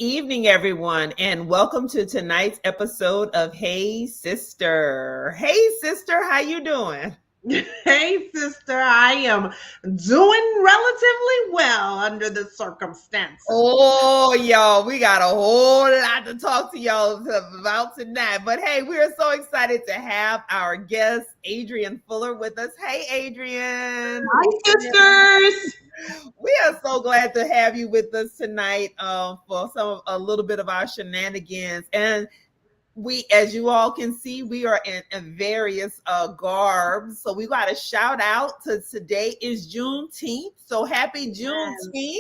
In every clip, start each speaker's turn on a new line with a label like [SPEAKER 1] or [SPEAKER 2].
[SPEAKER 1] evening, everyone, and welcome to tonight's episode of Hey Sister. Hey Sister, how you doing?
[SPEAKER 2] Hey, sister, I am doing relatively well under the circumstances.
[SPEAKER 1] Oh, y'all, we got a whole lot to talk to y'all about tonight. But hey, we are so excited to have our guest, Adrienne Fuller, with us. Hey, Adrienne.
[SPEAKER 2] Hi, sisters.
[SPEAKER 1] We are so glad to have you with us tonight for a little bit of our shenanigans. And we, as you all can see, we are in various garbs. So we got a shout out to today is Juneteenth. So happy Juneteenth.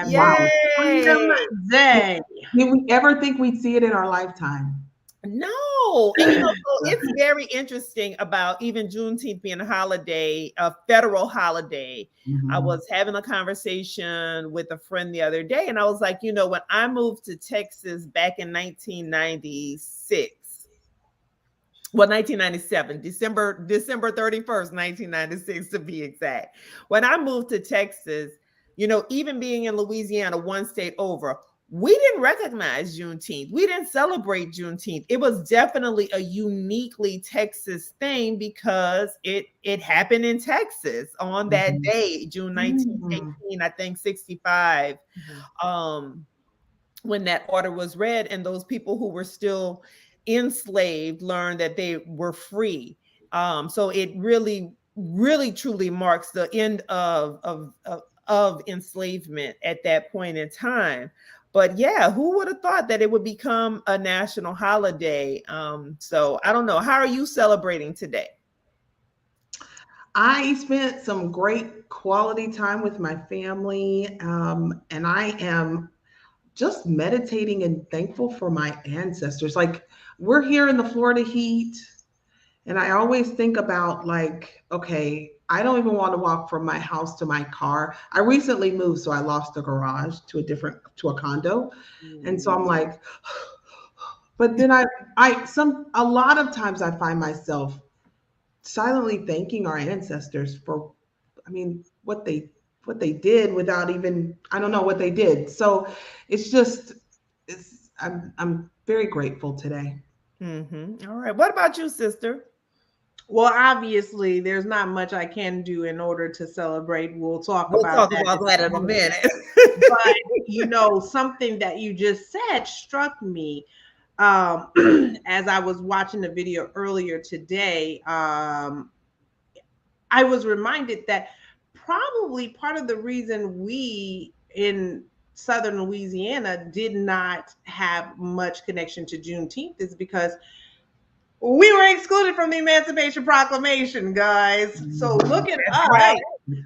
[SPEAKER 2] Yay. Freedom Day.
[SPEAKER 3] Did we ever think we'd see it in our lifetime?
[SPEAKER 1] No. And so it's very interesting about even Juneteenth being a holiday, a federal holiday. Mm-hmm. I was having a conversation with a friend the other day, and I was like, when I moved to Texas back in 1997, December 31st, 1996 to be exact. When I moved to Texas, even being in Louisiana, one state over, we didn't recognize Juneteenth. We didn't celebrate Juneteenth. It was definitely a uniquely Texas thing because it happened in Texas on that day, June 1918, I think 65, when that order was read, and those people who were still enslaved learned that they were free. So it really, really, truly marks the end of enslavement at that point in time. But yeah, who would have thought that it would become a national holiday? So I don't know. How are you celebrating today?
[SPEAKER 3] I spent some great quality time with my family, and I am just meditating and thankful for my ancestors. Like, we're here in the Florida heat, and I always think about okay, I don't even want to walk from my house to my car. I recently moved, so I lost the garage to a condo. And so I'm like, but then a lot of times I find myself silently thanking our ancestors for, what they did without even, I don't know what they did. So I'm very grateful today.
[SPEAKER 1] Mm-hmm. All right. What about you, sister?
[SPEAKER 2] Well, obviously, there's not much I can do in order to celebrate. We'll talk about
[SPEAKER 1] that in a minute.
[SPEAKER 2] But, something that you just said struck me as I was watching the video earlier today. I was reminded that probably part of the reason we in Southern Louisiana did not have much connection to Juneteenth is because we were excluded from the Emancipation Proclamation, guys. So look at us.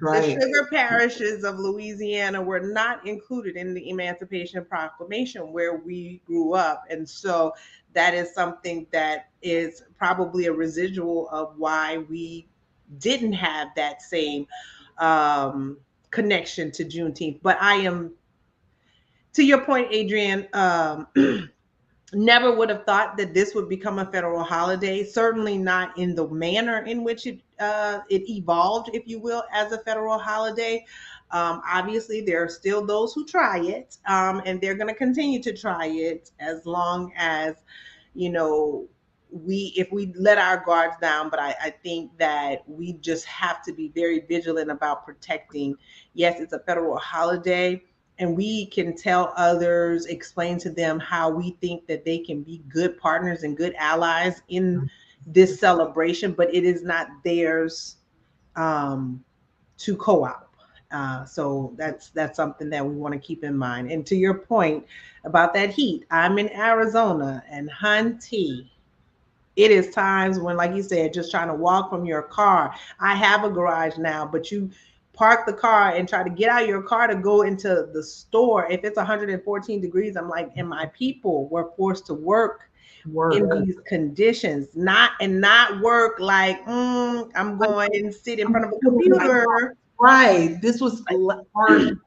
[SPEAKER 1] Right.
[SPEAKER 2] The sugar parishes of Louisiana were not included in the Emancipation Proclamation where we grew up. And so that is something that is probably a residual of why we didn't have that same connection to Juneteenth. But I am, to your point, Adrienne, never would have thought that this would become a federal holiday. Certainly not in the manner in which it evolved, if you will, as a federal holiday. Obviously, there are still those who try it, and they're going to continue to try it as long as, if we let our guards down. But I think that we just have to be very vigilant about protecting. Yes, it's a federal holiday, and we can tell others, explain to them how we think that they can be good partners and good allies in this celebration, but it is not theirs to co-op. So that's something that we want to keep in mind. And to your point about that heat, I'm in Arizona, and hunty, it is times when, like you said, just trying to walk from your car. I have a garage now, but you park the car and try to get out of your car to go into the store. If it's 114 degrees, I'm like, and my people were forced to work in these conditions, not work like, I'm going and sit in front of a computer.
[SPEAKER 3] Right. This was hard,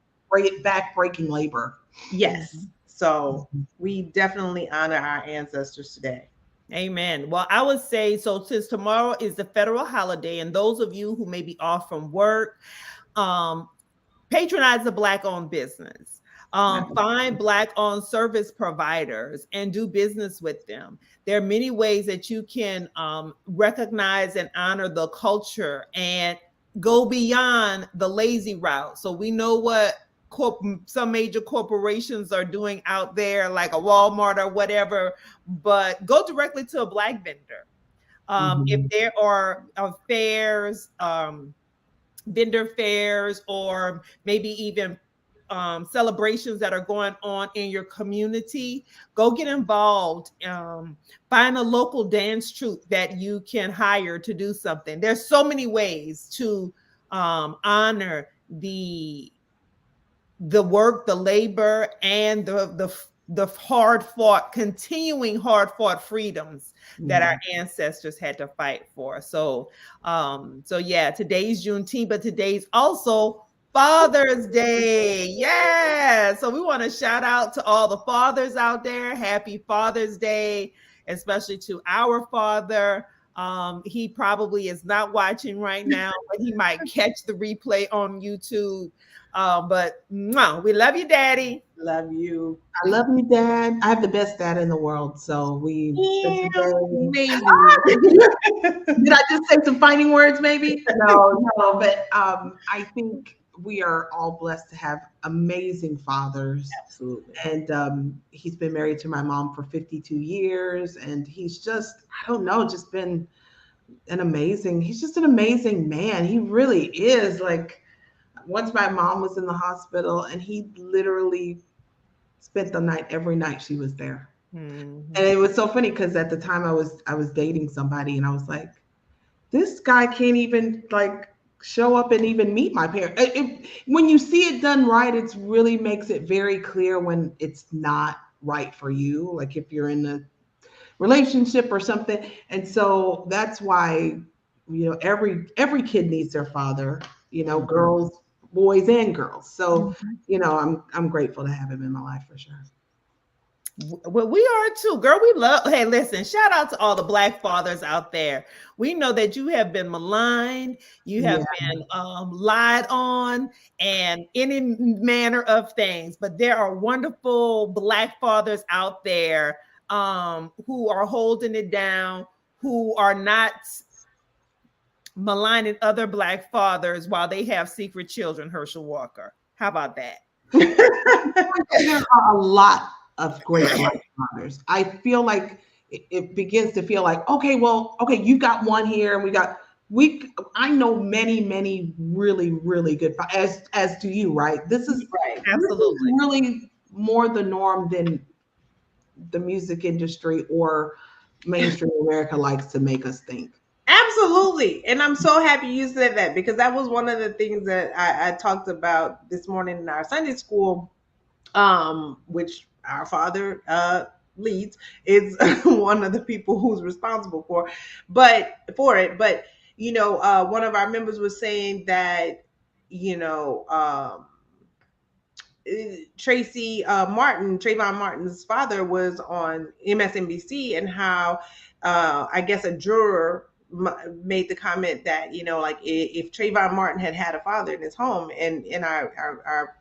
[SPEAKER 3] back-breaking labor.
[SPEAKER 2] Yes. So we definitely honor our ancestors today.
[SPEAKER 1] Amen. Well, I would say, so since tomorrow is the federal holiday, and those of you who may be off from work, patronize a Black-owned business. Find Black-owned service providers and do business with them. There are many ways that you can recognize and honor the culture and go beyond the lazy route. So we know what some major corporations are doing out there, like a Walmart or whatever, but go directly to a Black vendor. If there are fairs, vendor fairs, or maybe even celebrations that are going on in your community, go get involved. Find a local dance troupe that you can hire to do something. There's so many ways to honor the work, the labor, and the continuing hard fought freedoms that our ancestors had to fight for. So yeah, today's Juneteenth, but today's also Father's Day. Yeah. So we want to shout out to all the fathers out there. Happy Father's Day, especially to our father. He probably is not watching right now, but he might catch the replay on YouTube. But we love you, Daddy.
[SPEAKER 2] Love you.
[SPEAKER 3] I love you, Dad. I have the best dad in the world. So we
[SPEAKER 2] maybe.
[SPEAKER 3] Did I just say some fighting words, maybe? No, but I think we are all blessed to have amazing fathers.
[SPEAKER 2] Absolutely.
[SPEAKER 3] And he's been married to my mom for 52 years. And he's just, I don't know, just been he's just an amazing man. He really is. Like, once my mom was in the hospital and he literally spent the night every night she was there. And it was so funny because at the time I was dating somebody and I was like, this guy can't even like show up and even meet my parents. When you see it done right, it really makes it very clear when it's not right for you. Like if you're in a relationship or something. And so that's why, every kid needs their father, girls, boys and girls. So, I'm grateful to have him in my life for sure.
[SPEAKER 1] Well, we are too, girl. We love, hey, listen, shout out to all the Black fathers out there. We know that you have been maligned, you have been lied on, and any manner of things. But there are wonderful Black fathers out there who are holding it down, who are not maligning other Black fathers while they have secret children, Herschel Walker. How about that?
[SPEAKER 3] There are a lot of great Black fathers. I feel like it begins to feel like, okay, you got one here, and I know many really, really good, as do you, right? This is
[SPEAKER 2] right.
[SPEAKER 1] Absolutely
[SPEAKER 3] really more the norm than the music industry or mainstream America likes to make us think.
[SPEAKER 2] Absolutely. And I'm so happy you said that, because that was one of the things that I talked about this morning in our Sunday school, which our father leads, is one of the people who's responsible for it. But one of our members was saying that, Trayvon Martin's father was on MSNBC, and how I guess a juror made the comment that, if Trayvon Martin had a father in his home, and our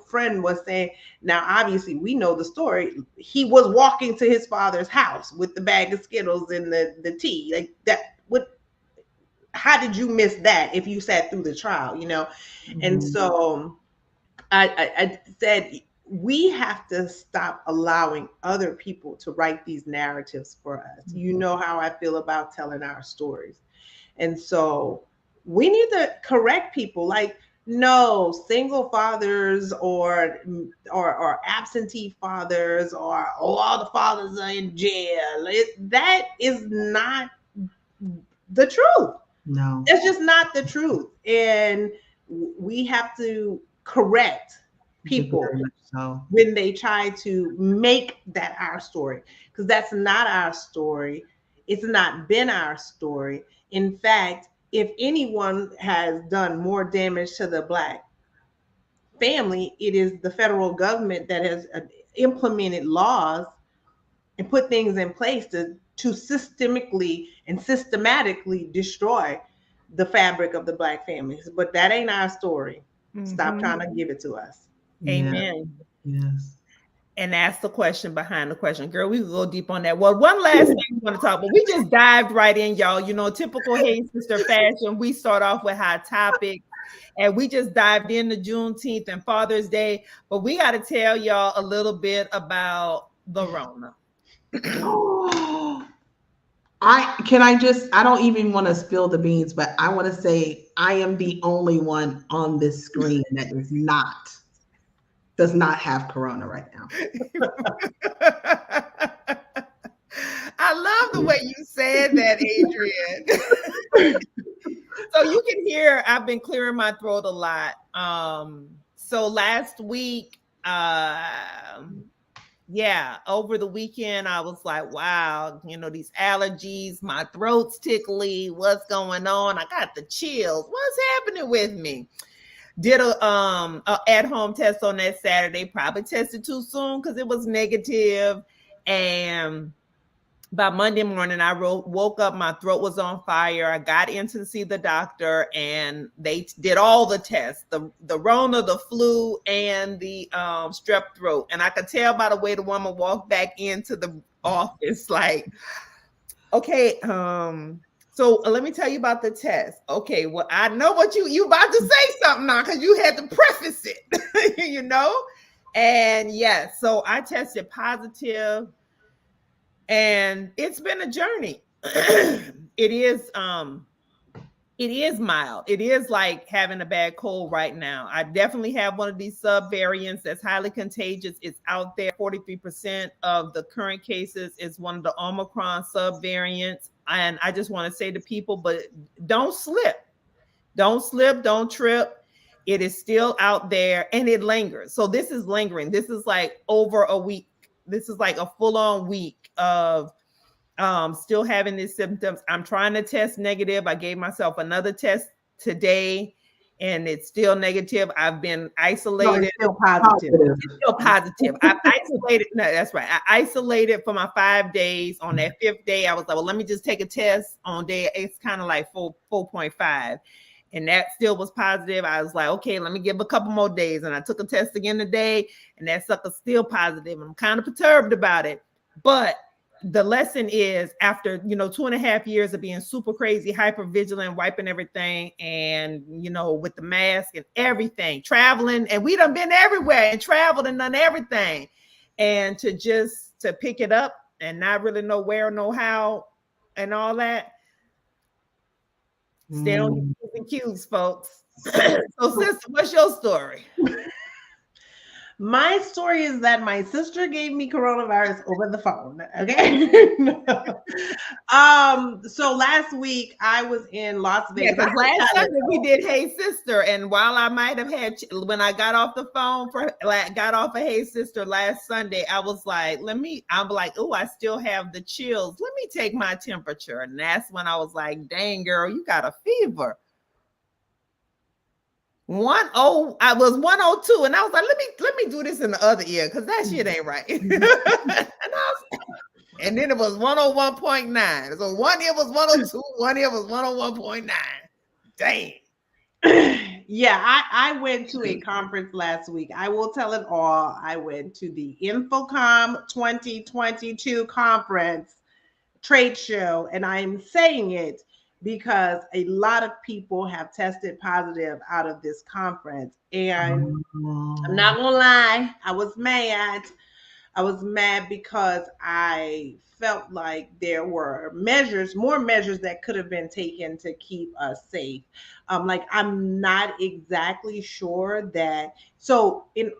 [SPEAKER 2] friend was saying, now obviously we know the story, he was walking to his father's house with the bag of Skittles and the tea, like that. How did you miss that if you sat through the trial? And so I said, we have to stop allowing other people to write these narratives for us. You know how I feel about telling our stories. And so we need to correct people. Like, no, single fathers or absentee fathers, or all the fathers are in jail. That is not the truth.
[SPEAKER 3] No,
[SPEAKER 2] it's just not the truth. And we have to correct people when they try to make that our story, because that's not our story. It's not been our story. In fact, if anyone has done more damage to the Black family, it is the federal government that has implemented laws and put things in place to systematically destroy the fabric of the Black families. But that ain't our story. Stop trying to give it to us.
[SPEAKER 1] Amen.
[SPEAKER 3] Yes.
[SPEAKER 1] And ask the question behind the question. Girl, we can go deep on that. Well, one last thing we want to talk about. We just dived right in, y'all. You know, typical Hey Sister fashion. We start off with hot topics. And we just dived into Juneteenth and Father's Day. But we got to tell y'all a little bit about the Rona.
[SPEAKER 3] I don't even want to spill the beans, but I want to say I am the only one on this screen that does not have corona right now.
[SPEAKER 1] I love the way you said that, Adrienne. So you can hear I've been clearing my throat a lot. So last week, over the weekend, I was like, wow, you know, these allergies, my throat's tickly. What's going on? I got the chills. What's happening with me? Did a at-home test on that Saturday. Probably tested too soon because it was negative. And by Monday morning, I woke up, my throat was on fire. I got in to see the doctor, and they did all the tests, the Rona, the flu, and the strep throat. And I could tell by the way the woman walked back into the office, like, okay, so let me tell you about the test. Okay, well, I know what you about to say something now because you had to preface it, you know? And yes, so I tested positive. And it's been a journey. It is mild. It is like having a bad cold right now. I definitely have one of these sub variants that's highly contagious. It's out there. 43% of the current cases is one of the Omicron sub variants. And I just want to say to people, but don't slip. Don't slip, don't trip. It is still out there and it lingers. So this is lingering. This is like over a week. This is like a full-on week of still having these symptoms. I'm trying to test negative. I gave myself another test today and it's still negative. I've been isolated.
[SPEAKER 2] No, it's still positive.
[SPEAKER 1] It's still positive. I've isolated. No, that's right. I isolated for my 5 days. On that 5th day, I was like, well, let me just take a test on day. It's kind of like 4.5. And that still was positive. I was like, okay, let me give a couple more days. And I took a test again today, and that sucker's still positive. I'm kind of perturbed about it. But the lesson is, after 2.5 years of being super crazy, hyper vigilant, wiping everything, and with the mask and everything, traveling, and we done been everywhere and traveled and done everything. And to pick it up and not really know where, know how, and all that. Stay on your P's and Q's, folks. So, sister, what's your story?
[SPEAKER 2] My story is that my sister gave me coronavirus over the phone. Okay. So last week I was in Las Vegas.
[SPEAKER 1] Yeah, last Sunday we did Hey Sister, and while I might have had, when I got off the phone got off of Hey Sister last Sunday, I was like, I'm like, oh, I still have the chills. Let me take my temperature, and that's when I was like, dang, girl, you got a fever. I was 102, and I was like, let me do this in the other ear because that shit ain't right. and then it was 101.9. So one ear was 102, one ear was 101.9. Dang.
[SPEAKER 2] Yeah, I went to a conference last week. I will tell it all. I went to the Infocom 2022 conference trade show, and I'm saying it because a lot of people have tested positive out of this conference. And I'm not gonna lie, I was mad. I was mad because I felt like there were more measures that could have been taken to keep us safe. I'm not exactly sure that. So in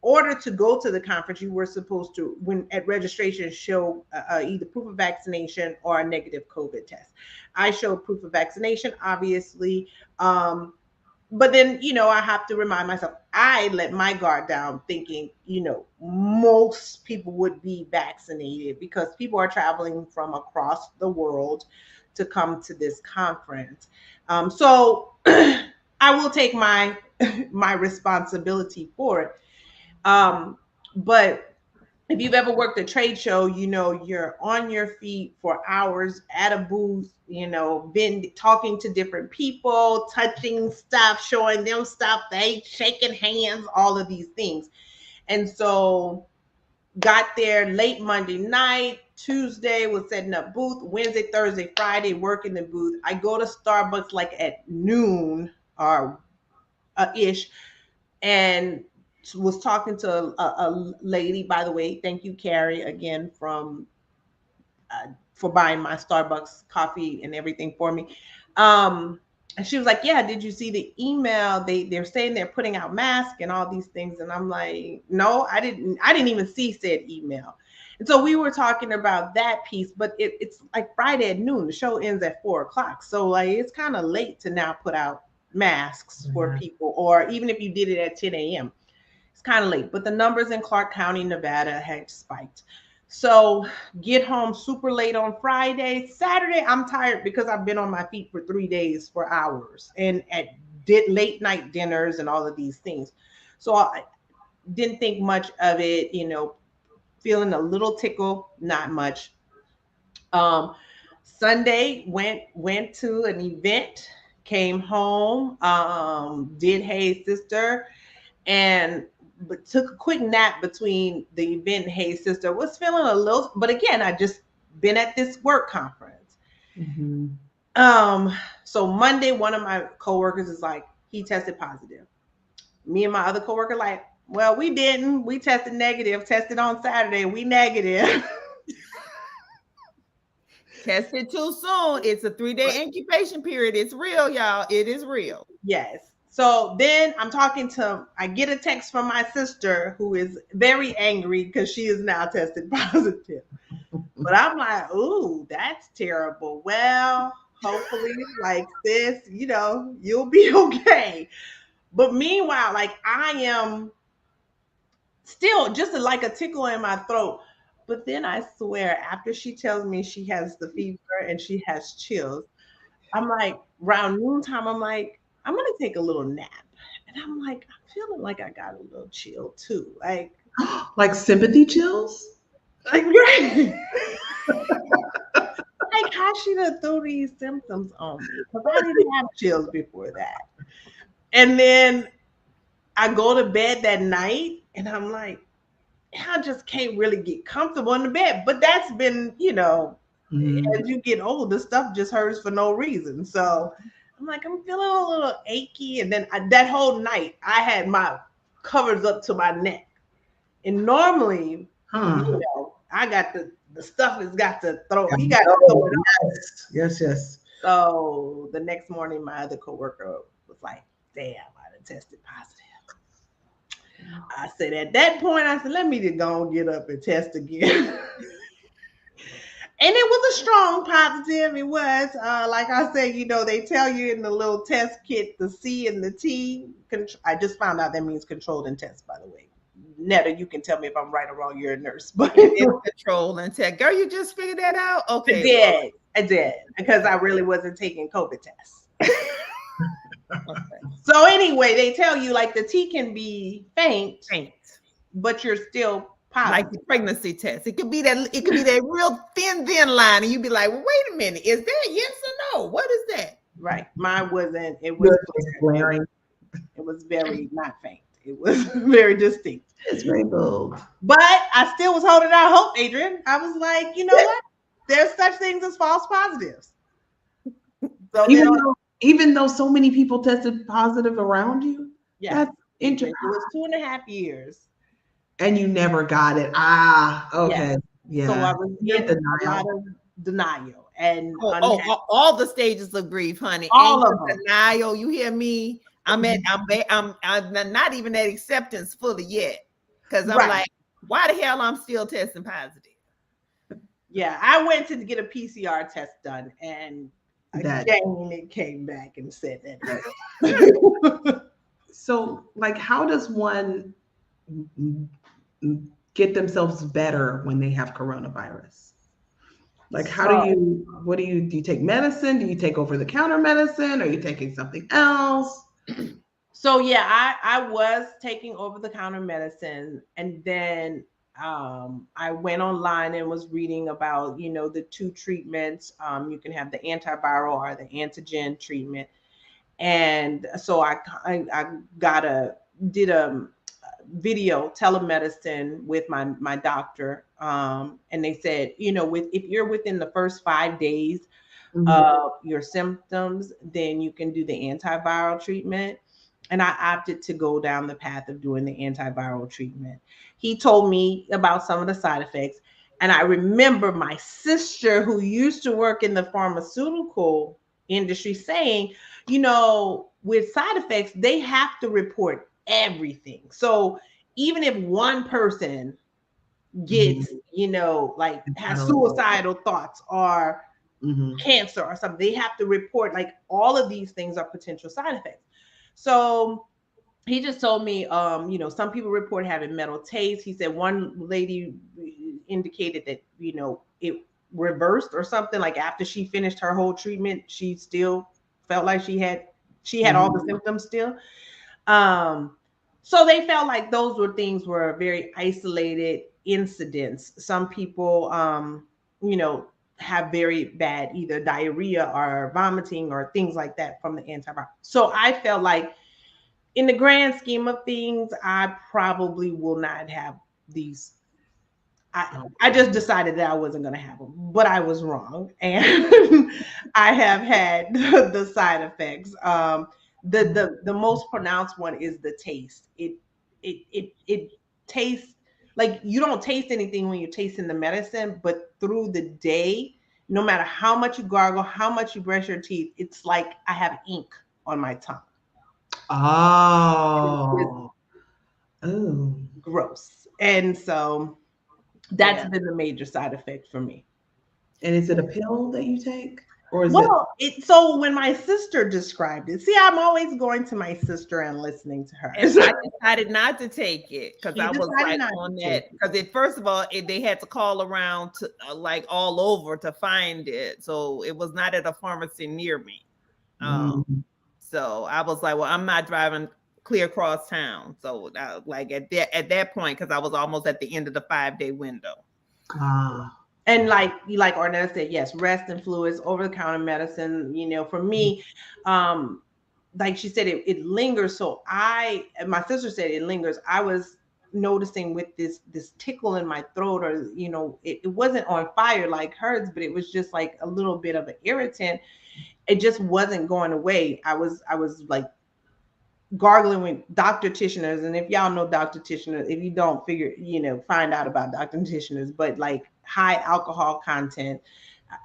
[SPEAKER 2] order to go to the conference, you were supposed to, when at registration, show either proof of vaccination or a negative COVID test. I showed proof of vaccination, obviously. But then, I have to remind myself, I let my guard down thinking, most people would be vaccinated because people are traveling from across the world to come to this conference. So I will take my responsibility for it. But if you've ever worked a trade show, you know, you're on your feet for hours at a booth, you know, been talking to different people, touching stuff, showing them stuff, they shaking hands, all of these things. And so got there late Monday night, Tuesday was setting up booth, Wednesday, Thursday, Friday, working the booth. I go to Starbucks like at noon or ish, and was talking to a lady, by the way, thank you, Carrie, again, from for buying my Starbucks coffee and everything for me. And she was like, yeah, did you see the email? They're saying they're putting out masks and all these things. And I'm like, no, I didn't even see said email. And so we were talking about that piece, but it's like Friday at noon. The show ends at 4:00. So like it's kind of late to now put out masks for people, or even if you did it at 10 a.m. It's kind of late, but the numbers in Clark County, Nevada had spiked. So get home super late on Friday. Saturday, I'm tired because I've been on my feet for 3 days for hours and did late night dinners and all of these things. So I didn't think much of it, you know, feeling a little tickle, not much. Sunday went to an event, came home, did Hey Sister, and but took a quick nap between the event and Hey Sister. Was feeling a little, but again, I just been at this work conference. So Monday, one of my coworkers is like, he tested positive. Me and my other coworker like, well, we didn't. We tested negative. Tested on Saturday. We negative.
[SPEAKER 1] Tested too soon. It's a 3-day incubation period. It's real, y'all. It is real.
[SPEAKER 2] Yes. So then I get a text from my sister who is very angry because she is now tested positive. But I'm like, ooh, that's terrible. Well, hopefully, like this, you know, you'll be okay. But meanwhile, like I am still just like a tickle in my throat. But then I swear, after she tells me she has the fever and she has chills, I'm like, around noontime, I'm like, I'm gonna take a little nap. And I'm like, I'm feeling like I got a little chill too.
[SPEAKER 3] Like sympathy chills?
[SPEAKER 2] Like right. Like how she done threw these symptoms on me. Because I didn't have chills before that. And then I go to bed that night and I'm like, I just can't really get comfortable in the bed. But that's been, you know, as you get older, stuff just hurts for no reason. So I'm like, I'm feeling a little achy. And then that whole night, I had my covers up to my neck. And normally, you know, I got the stuff has got to throw. You got to throw it out.
[SPEAKER 3] Yes.
[SPEAKER 2] So the next morning, my other coworker was like, damn, I done tested positive. I said, at that point, I said, let me just go and get up and test again. And it was a strong positive. It was, like I said, you know, they tell you in the little test kit, the C and the T. I just found out that means controlled and test, by the way. Netta, you can tell me if I'm right or wrong. You're a nurse. But
[SPEAKER 1] it's control and test. Girl, you just figured that out? Okay.
[SPEAKER 2] I did. Because I really wasn't taking COVID tests. Okay. So anyway, they tell you like the T can be faint, but you're still positive.
[SPEAKER 1] Like the pregnancy test. It could be that real thin line, and you'd be like, well, wait a minute, is that yes or no? What is that?
[SPEAKER 2] Right. Mine wasn't, it was
[SPEAKER 3] glaring.
[SPEAKER 2] It was very not faint. It was very distinct.
[SPEAKER 3] It's very bold.
[SPEAKER 2] But I still was holding out hope, Adrienne. I was like, you know what? There's such things as false positives. So
[SPEAKER 3] even though so many people tested positive around you, that's interesting.
[SPEAKER 2] It was 2.5 years.
[SPEAKER 3] And you never got it. Okay. Yeah.
[SPEAKER 2] So I was in a lot of denial. And
[SPEAKER 1] all the stages of grief, honey.
[SPEAKER 2] All of them.
[SPEAKER 1] Denial. You hear me? I'm not even at acceptance fully yet. Because I'm like, why the hell I'm still testing positive?
[SPEAKER 2] Yeah, I went to get a PCR test done, and again, it came back and said that.
[SPEAKER 3] So, like, how does one get themselves better when they have coronavirus? Like, what do you take medicine? Do you take over-the-counter medicine? Are you taking something else?
[SPEAKER 2] So yeah, I was taking over-the-counter medicine, and then I went online and was reading about, the two treatments. You can have the antiviral or the antigen treatment. And so I did a video telemedicine with my doctor. And they said, if you're within the first 5 days of your symptoms, then you can do the antiviral treatment. And I opted to go down the path of doing the antiviral treatment. He told me about some of the side effects. And I remember my sister, who used to work in the pharmaceutical industry, saying, with side effects, they have to report everything. So even if one person gets, like has suicidal thoughts or cancer or something, they have to report, like, all of these things are potential side effects. So he just told me, some people report having metal taste. He said one lady indicated that, it reversed or something. Like after she finished her whole treatment, she still felt like she had all the symptoms still. So they felt like those were very isolated incidents. Some people, have very bad either diarrhea or vomiting or things like that from the antibiotic. So I felt like, in the grand scheme of things, I probably will not have these. I just decided that I wasn't going to have them, but I was wrong, and I have had the side effects. The most pronounced one is the taste. It tastes like you don't taste anything when you're tasting the medicine, but through the day, no matter how much you gargle, how much you brush your teeth, it's like I have ink on my tongue.
[SPEAKER 3] Oh,
[SPEAKER 2] gross. And so that's been the major side effect for me.
[SPEAKER 3] And is it a pill that you take? Or is
[SPEAKER 2] so when my sister described it, see, I'm always going to my sister and listening to her.
[SPEAKER 1] And I decided not to take it because I was like on that. Because first of all, they had to call around to like all over to find it. So it was not at a pharmacy near me. So I was like, well, I'm not driving clear across town. So like at that point, because I was almost at the end of the 5-day window.
[SPEAKER 2] And like Ornella said, yes, rest and fluids, over-the-counter medicine. For me, like she said, it lingers. So my sister said it lingers. I was noticing with this tickle in my throat, or it wasn't on fire like hers, but it was just like a little bit of an irritant. It just wasn't going away. I was like gargling with Dr. Tishner's. And if y'all know Dr. Tishner, if you don't, find out about Dr. Tishner's, but like high alcohol content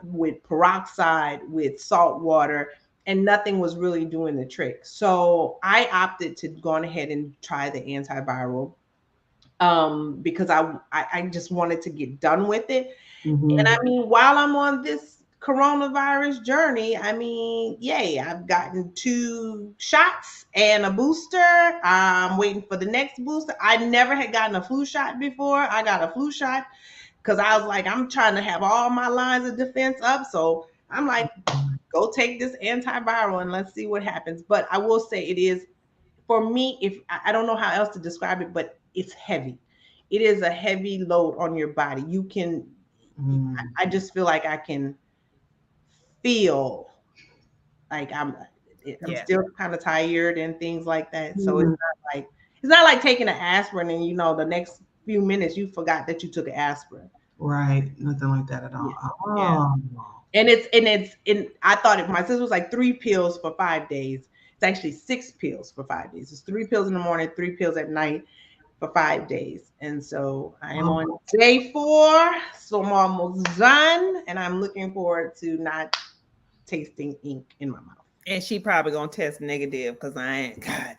[SPEAKER 2] with peroxide, with salt water, and nothing was really doing the trick. So I opted to go ahead and try the antiviral because I just wanted to get done with it. And I mean, while I'm on this coronavirus journey, I mean, yay, I've gotten 2 shots and a booster. I'm waiting for the next booster. I never had gotten a flu shot before. I got a flu shot because I was like, I'm trying to have all my lines of defense up. So I'm like, go take this antiviral and let's see what happens. But I will say it is, for me, if I don't know how else to describe it, but it's heavy. It is a heavy load on your body. You can, I just feel like I can feel like I'm still kind of tired and things like that. So it's not like taking an aspirin and the next few minutes you forgot that you took an aspirin.
[SPEAKER 3] Right. Nothing like that at all.
[SPEAKER 2] Yeah. And I thought my sister was like 3 pills for 5 days. It's actually 6 pills for 5 days. It's 3 pills in the morning, 3 pills at night for 5 days. And so I am on day 4. So I'm almost done. And I'm looking forward to not tasting ink in my mouth.
[SPEAKER 1] And she probably gonna test negative because I ain't. God.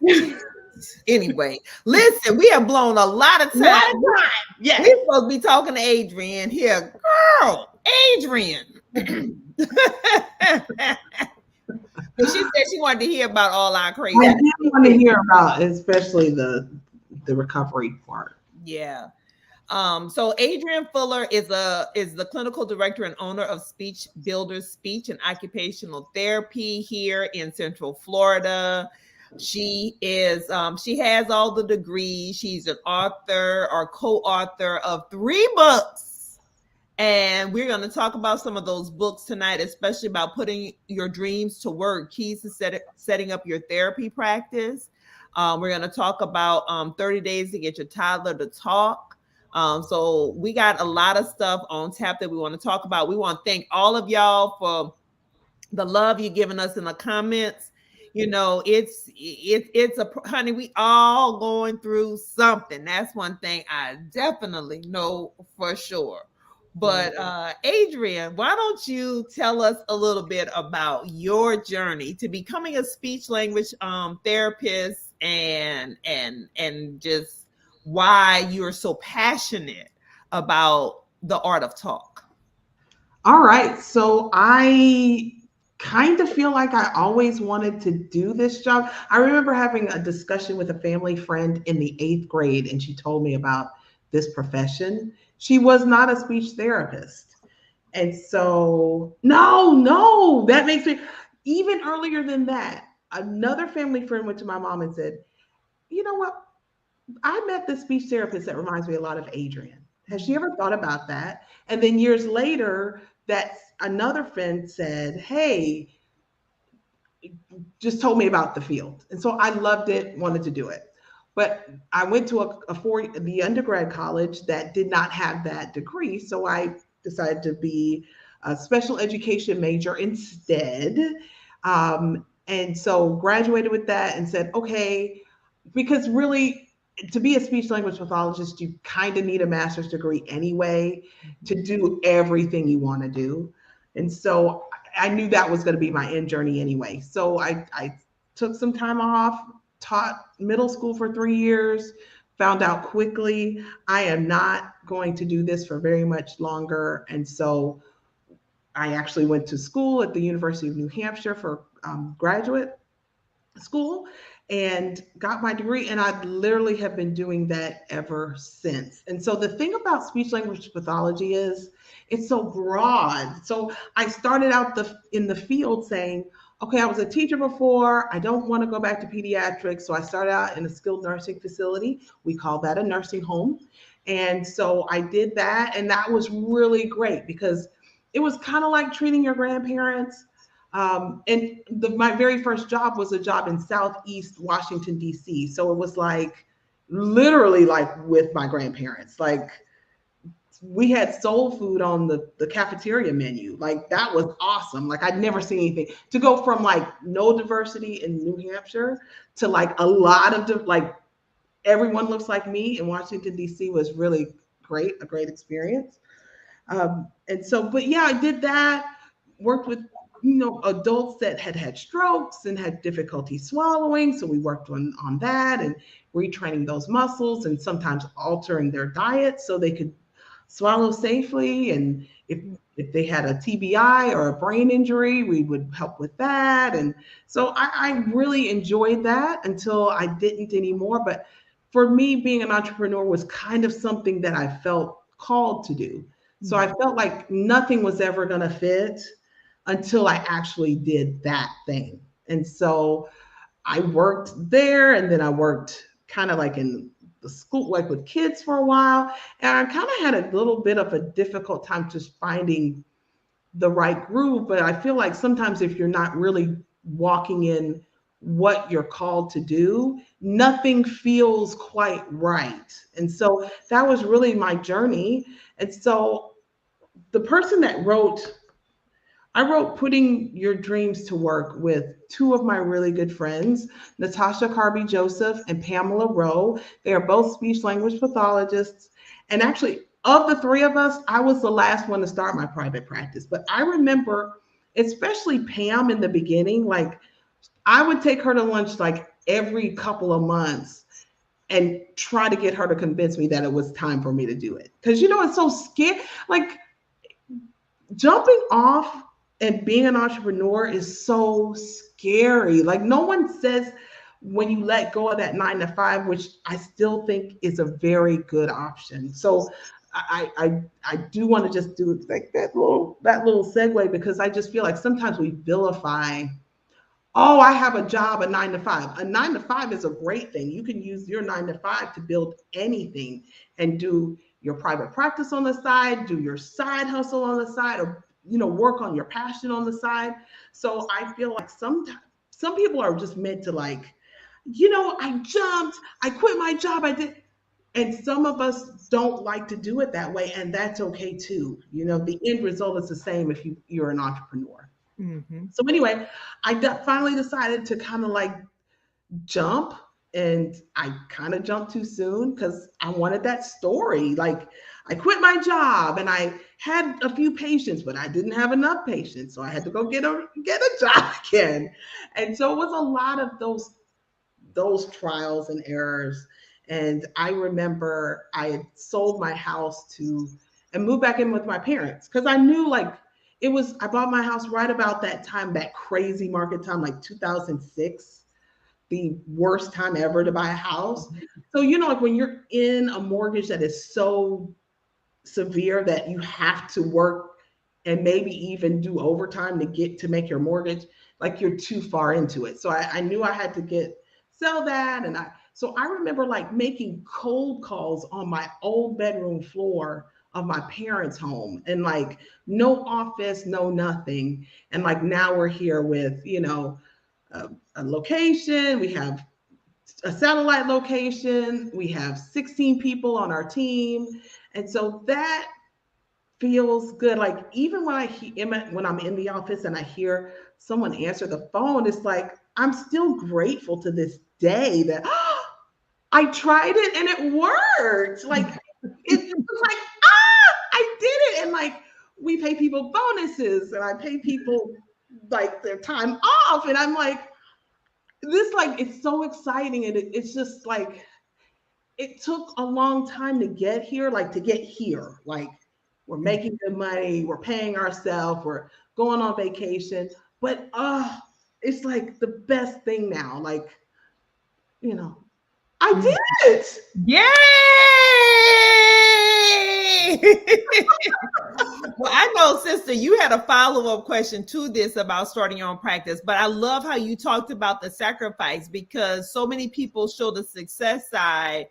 [SPEAKER 1] Anyway, listen, we have blown a lot of time.
[SPEAKER 2] Yeah,
[SPEAKER 1] we're supposed to be talking to Adrienne here, girl. Adrienne. But she said she wanted to hear about all our crazy.
[SPEAKER 3] I did want to hear about, especially the recovery part.
[SPEAKER 1] Yeah. So Adrienne Fuller is the clinical director and owner of SpeechBuilders Speech and Occupational Therapy here in Central Florida. She has all the degrees. She's an author or co-author of 3 books. And we're going to talk about some of those books tonight, especially about putting your dreams to work, keys to setting up your therapy practice. We're going to talk about 30 days to get your toddler to talk. So we got a lot of stuff on tap that we want to talk about. We want to thank all of y'all for the love you're giving us in the comments. You know, it's a honey, we all going through something. That's one thing I definitely know for sure. But Adrienne, why don't you tell us a little bit about your journey to becoming a speech language therapist and just why you're so passionate about the art of talk?
[SPEAKER 3] All right. So I kind of feel like I always wanted to do this job. I remember having a discussion with a family friend in the 8th grade, and she told me about this profession. She was not a speech therapist. And so, no, that makes me, even earlier than that, another family friend went to my mom and said, you know what? I met this speech therapist that reminds me a lot of Adrienne. Has she ever thought about that? And then years later, that's another friend said, hey, just told me about the field. And so I loved it, wanted to do it. But I went to the undergrad college that did not have that degree. So I decided to be a special education major instead. And so graduated with that and said, okay, because really, to be a speech language pathologist, you kind of need a master's degree anyway to do everything you want to do. And so I knew that was going to be my end journey anyway. So I took some time off, taught middle school for 3 years, found out quickly I am not going to do this for very much longer. And so I actually went to school at the University of New Hampshire for graduate school and got my degree, and I literally have been doing that ever since. And so the thing about speech language pathology is it's so broad. So I started out in the field saying, okay, I was a teacher before, I don't want to go back to pediatrics, so I started out in a skilled nursing facility. We call that a nursing home. And so I did that, and that was really great because it was kind of like treating your grandparents. My very first job was a job in Southeast Washington, D.C. So it was like literally like with my grandparents. Like we had soul food on the cafeteria menu. Like that was awesome. Like I'd never seen anything. To go from like no diversity in New Hampshire to like a lot of like everyone looks like me in Washington, D.C. was really great, a great experience. And so, but yeah, I did that, worked with adults that had strokes and had difficulty swallowing. So we worked on that and retraining those muscles and sometimes altering their diet so they could swallow safely. And if they had a TBI or a brain injury, we would help with that. And so I really enjoyed that until I didn't anymore. But for me, being an entrepreneur was kind of something that I felt called to do. So I felt like nothing was ever going to fit until I actually did that thing. And so I worked there, and then I worked kind of like in the school, like with kids for a while. And I kind of had a little bit of a difficult time just finding the right groove. But I feel like sometimes if you're not really walking in what you're called to do, nothing feels quite right. And so that was really my journey. And so the person that I wrote Putting Your Dreams to Work with 2 of my really good friends, Natasha Carby Joseph and Pamela Rowe. They are both speech language pathologists. And actually, of the 3 of us, I was the last one to start my private practice. But I remember, especially Pam in the beginning, like I would take her to lunch like every couple of months and try to get her to convince me that it was time for me to do it. Because, it's so scary. Like jumping off and being an entrepreneur is so scary. Like no one says when you let go of that 9 to 5, which I still think is a very good option. So I do want to just do like that little segue, because I just feel like sometimes we vilify oh, I have a job, a 9 to 5. A 9 to 5 is a great thing. You can use your 9 to 5 to build anything and do your private practice on the side, do your side hustle on the side, or work on your passion on the side. So I feel like sometimes some people are just meant to like, I jumped, I quit my job, I did. And some of us don't like to do it that way, and that's okay too. The end result is the same if you're an entrepreneur.
[SPEAKER 1] Mm-hmm.
[SPEAKER 3] So anyway, finally decided to kind of like jump, and I kind of jumped too soon because I wanted that story. Like, I quit my job and I had a few patients, but I didn't have enough patients, so I had to go get a job again. And so it was a lot of those trials and errors. And I remember I had sold my house and moved back in with my parents because I knew like I bought my house right about that time, that crazy market time, like 2006, the worst time ever to buy a house. So, like when you're in a mortgage that is so severe that you have to work and maybe even do overtime to make your mortgage, like you're too far into it. So I knew I had to sell that. So I remember like making cold calls on my old bedroom floor of my parents' home, and like no office, no nothing. And like now we're here with, a location, we have a satellite location, we have 16 people on our team. And so that feels good. Like even when I'm in the office and I hear someone answer the phone, it's like I'm still grateful to this day that I tried it and it worked. Like it's like I did it, and like we pay people bonuses and I pay people like their time off, and I'm like, this, like, it's so exciting. And it's just like it took a long time to get here, like we're making good money, we're paying ourselves, we're going on vacation, but it's like the best thing now. Like, I did it.
[SPEAKER 1] Yay! Well, I know, sister, you had a follow-up question to this about starting your own practice, but I love how you talked about the sacrifice, because so many people show the success side.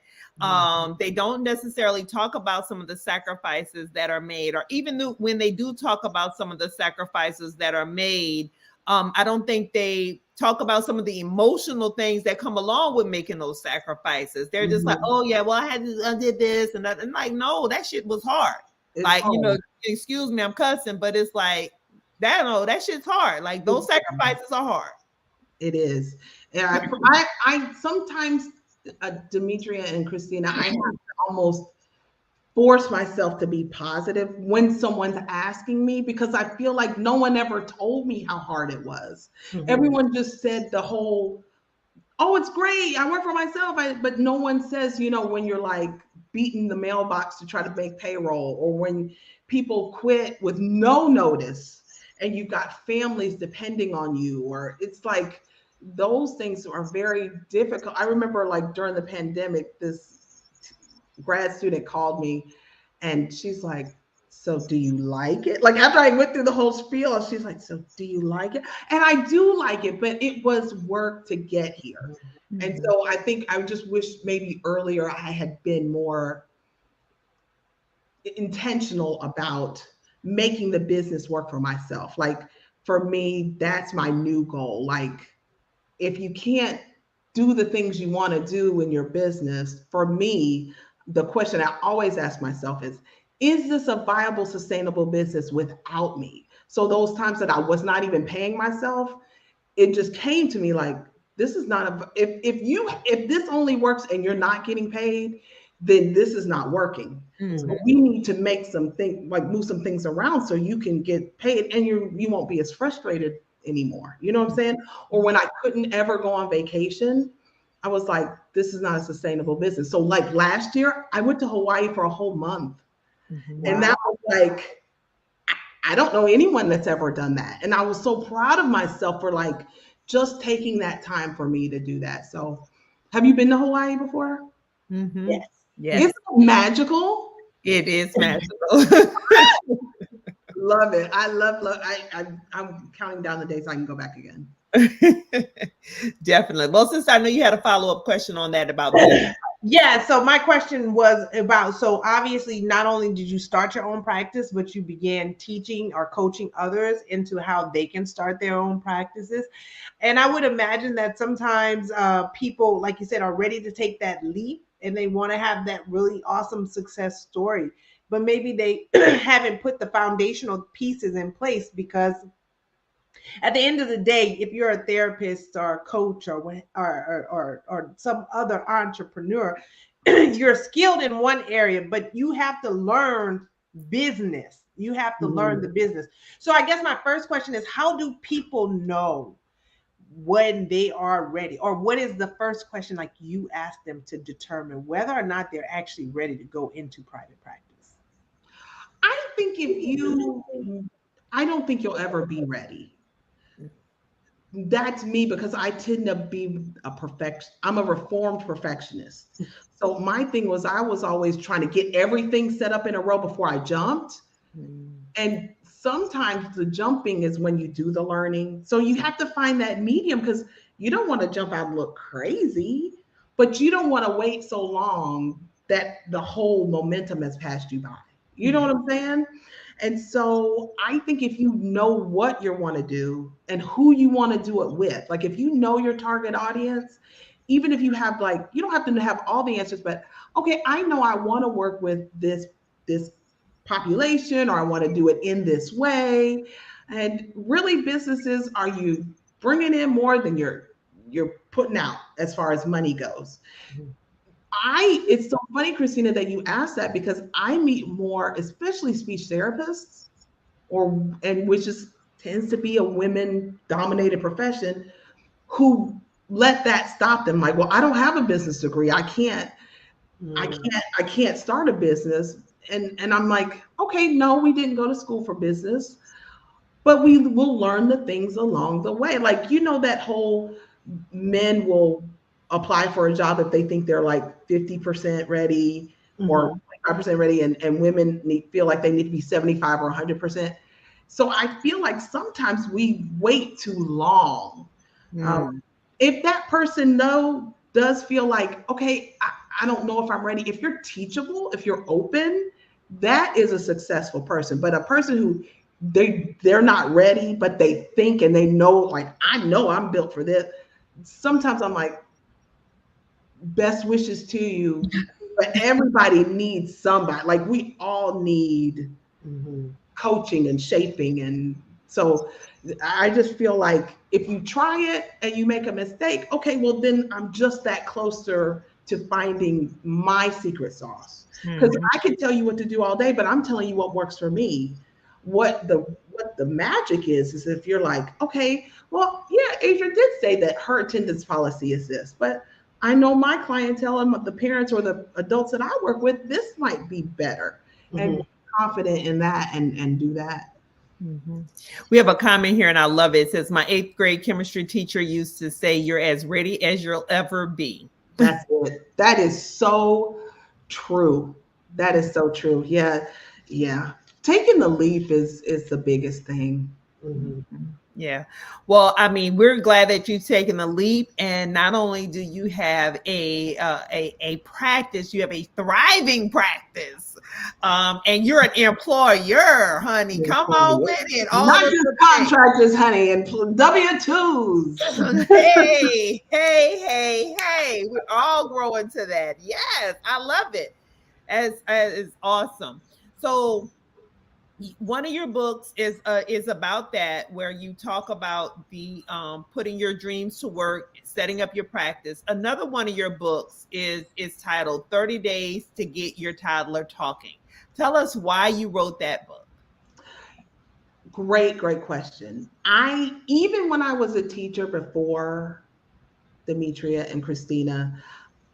[SPEAKER 1] They don't necessarily talk about some of the sacrifices that are made, or even when they do talk about some of the sacrifices that are made, I don't think they talk about some of the emotional things that come along with making those sacrifices. They're just like, oh yeah, well I did this and that, and like, no, that shit was hard. It's like hard. Excuse me, I'm cussing, but it's like that shit's hard. Like those sacrifices are hard.
[SPEAKER 3] It is. And I sometimes, Demetria and Christina, I have to almost force myself to be positive when someone's asking me, because I feel like no one ever told me how hard it was. Everyone just said the whole, oh, it's great, I work for myself. But no one says, when you're like beating the mailbox to try to make payroll, or when people quit with no notice and you've got families depending on you, or it's like those things are very difficult. I remember like during the pandemic, this grad student called me and she's like, so do you like it? Like after I went through the whole spiel, she's like, so do you like it? And I do like it, but it was work to get here. And so I think I just wish maybe earlier I had been more intentional about making the business work for myself. Like for me, that's my new goal. Like if you can't do the things you want to do in your business, for me, the question I always ask myself is this a viable, sustainable business without me? So those times that I was not even paying myself, it just came to me like, this is not if this only works and you're not getting paid, then this is not working. So we need to make move some things around so you can get paid and you won't be as frustrated anymore. You know what I'm saying? Or when I couldn't ever go on vacation, I was like, this is not a sustainable business. So like last year, I went to Hawaii for a whole month. And that was like, I don't know anyone that's ever done that. And I was so proud of myself for like just taking that time for me to do that. So have you been to Hawaii before?
[SPEAKER 2] Yes.
[SPEAKER 3] It's magical.
[SPEAKER 1] It is magical.
[SPEAKER 3] Love it. I love I'm counting down the days I can go back again.
[SPEAKER 1] Definitely. Well, since I know you had a follow-up question on that about
[SPEAKER 2] Yeah, so my question was about, so obviously not only did you start your own practice, but you began teaching or coaching others into how they can start their own practices. And I would imagine that sometimes people, like you said, are ready to take that leap and they want to have that really awesome success story, but maybe they haven't put the foundational pieces in place, because at the end of the day, if you're a therapist or a coach or some other entrepreneur, you're skilled in one area, but you have to learn business. You have to learn the business. So I guess my first question is, how do people know when they are ready? Or what is the first question like you ask them to determine whether or not they're actually ready to go into private practice?
[SPEAKER 3] I think I don't think you'll ever be ready. That's me, because I tend to be I'm a reformed perfectionist. So my thing was, I was always trying to get everything set up in a row before I jumped. And sometimes the jumping is when you do the learning. So you have to find that medium, because you don't want to jump out and look crazy, but you don't want to wait so long that the whole momentum has passed you by. You know what I'm saying? And so I think if you know what you want to do and who you want to do it with, like if you know your target audience, even if you have, like, you don't have to have all the answers, but okay, I know I want to work with this population, or I want to do it in this way. And really, businesses, are you bringing in more than you're putting out as far as money goes? It's so funny, Christina, that you asked that, because I meet more, especially speech therapists, and which tends to be a women dominated profession, who let that stop them. Like, well, I don't have a business degree. I can't start a business. And I'm like, okay, no, we didn't go to school for business, but we will learn the things along the way. Like, that whole, men will apply for a job if they think they're like 50% ready or 25% ready, and women feel like they need to be 75 or 100%. So I feel like sometimes we wait too long. If that person does feel like, okay, I don't know if I'm ready. If you're teachable, if you're open, that is a successful person. But a person who they're not ready, but they think and they know, like, I know I'm built for this. Sometimes I'm like, best wishes to you, but everybody needs somebody. Like, we all need coaching and shaping. And so I just feel like if you try it and you make a mistake, okay, well, then I'm just that closer to finding my secret sauce. Because I can tell you what to do all day, but I'm telling you what works for me. What the magic is if you're like, okay, well, yeah, Adrienne did say that her attendance policy is this, but I know my clientele and the parents or the adults that I work with, this might be better. And be confident in that and do that.
[SPEAKER 1] We have a comment here and I love it. It says, my 8th grade chemistry teacher used to say, you're as ready as you'll ever be.
[SPEAKER 3] That's it. That is so true. That is so true. Yeah. Yeah. Taking the leap is the biggest thing.
[SPEAKER 1] Yeah. Well, I mean, we're glad that you've taken the leap, and not only do you have a practice, you have a thriving practice, and you're an employer, honey. Come on with it.
[SPEAKER 3] Not just contractors, honey, and W-2s.
[SPEAKER 1] Hey. We're all growing to that. Yes, I love it. As is awesome. So one of your books is about that, where you talk about the putting your dreams to work, setting up your practice. Another one of your books is titled 30 Days to Get Your Toddler Talking. Tell us why you wrote that book.
[SPEAKER 3] Great question. Even when I was a teacher before Demetria and Christina,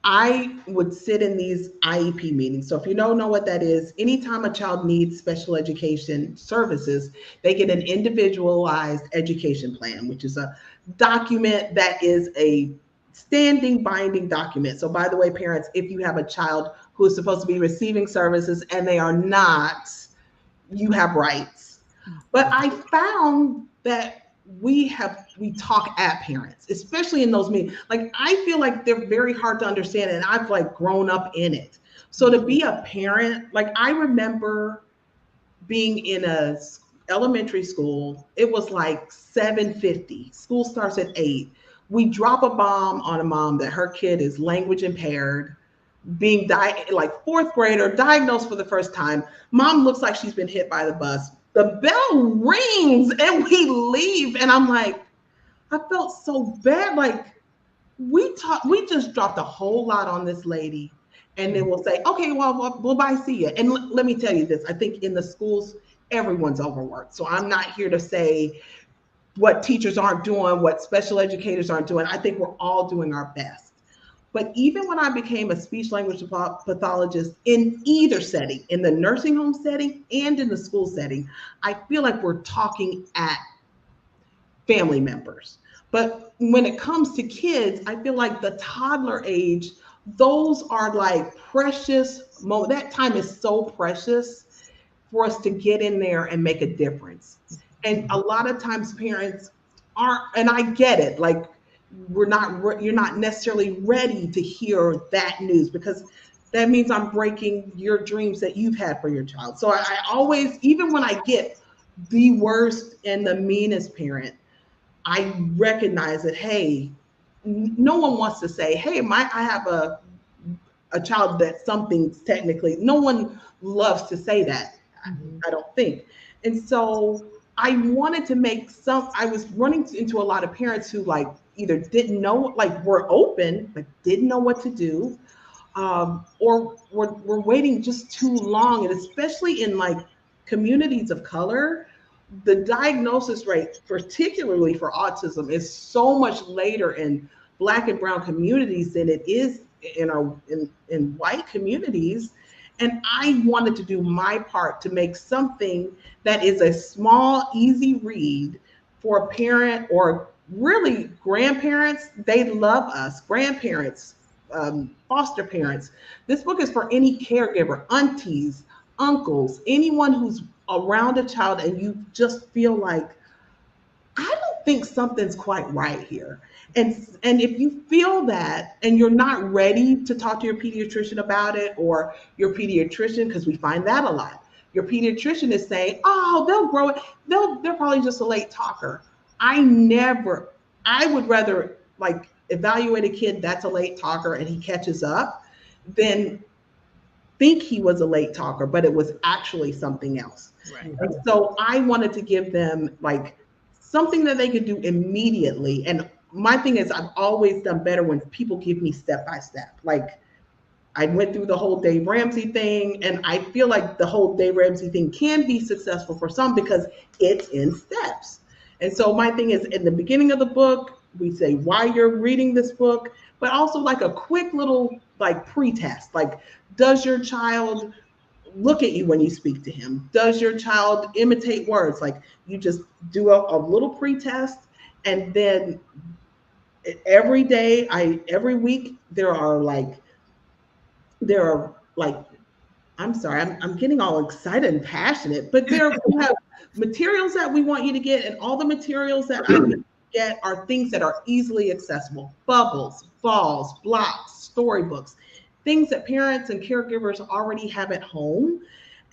[SPEAKER 3] I would sit in these IEP meetings. So if you don't know what that is, anytime a child needs special education services, they get an individualized education plan, which is a document that is a standing binding document. So by the way, parents, if you have a child who is supposed to be receiving services and they are not, you have rights. But I found that we talk at parents, especially in those meetings. Like, I feel like they're very hard to understand, and I've like grown up in it. So to be a parent, like, I remember being in a elementary school. It was like 7:50. School starts at 8. We drop a bomb on a mom that her kid is language impaired, being like fourth grader, diagnosed for the first time. Mom looks like she's been hit by the bus. The bell rings and we leave. And I'm like, I felt so bad. Like, we just dropped a whole lot on this lady. And then we'll say, okay, well, bye, see ya. And let me tell you this. I think in the schools, everyone's overworked. So I'm not here to say what teachers aren't doing, what special educators aren't doing. I think we're all doing our best. But even when I became a speech language pathologist, in either setting, in the nursing home setting and in the school setting, I feel like we're talking at family members. But when it comes to kids, I feel like the toddler age, those are like precious moments. That time is so precious for us to get in there and make a difference. And a lot of times parents aren't, and I get it, like, you're not necessarily ready to hear that news, because that means I'm breaking your dreams that you've had for your child. So I always, even when I get the worst and the meanest parent, I recognize that, hey, no one wants to say, hey, I have a child that something's technically, no one loves to say that. I don't think. And so I wanted to I was running into a lot of parents who like either didn't know, like were open, but didn't know what to do, or were waiting just too long. And especially in like communities of color, the diagnosis rate, particularly for autism, is so much later in Black and brown communities than it is in white communities. And I wanted to do my part to make something that is a small, easy read for a parent, or really grandparents. They love us, grandparents, foster parents. This book is for any caregiver, aunties, uncles, anyone who's around a child and you just feel like, I don't think something's quite right here. And if you feel that and you're not ready to talk to your pediatrician about it, or your pediatrician, because we find that a lot, your pediatrician is saying, oh, they'll grow it. They're probably just a late talker. I would rather like evaluate a kid that's a late talker and he catches up than think he was a late talker, but it was actually something else.
[SPEAKER 1] Right.
[SPEAKER 3] And so I wanted to give them like something that they could do immediately. And my thing is, I've always done better when people give me step by step. Like, I went through the whole Dave Ramsey thing, and I feel like the whole Dave Ramsey thing can be successful for some because it's in steps. And so my thing is, in the beginning of the book, we say why you're reading this book, but also like a quick little like pre-test. Like, does your child look at you when you speak to him? Does your child imitate words? Like, you just do a little pre-test, and then every day, every week, there are like, I'm sorry, I'm getting all excited and passionate, but we have materials that we want you to get, and all the materials that I get are things that are easily accessible: bubbles, balls, blocks, storybooks, things that parents and caregivers already have at home.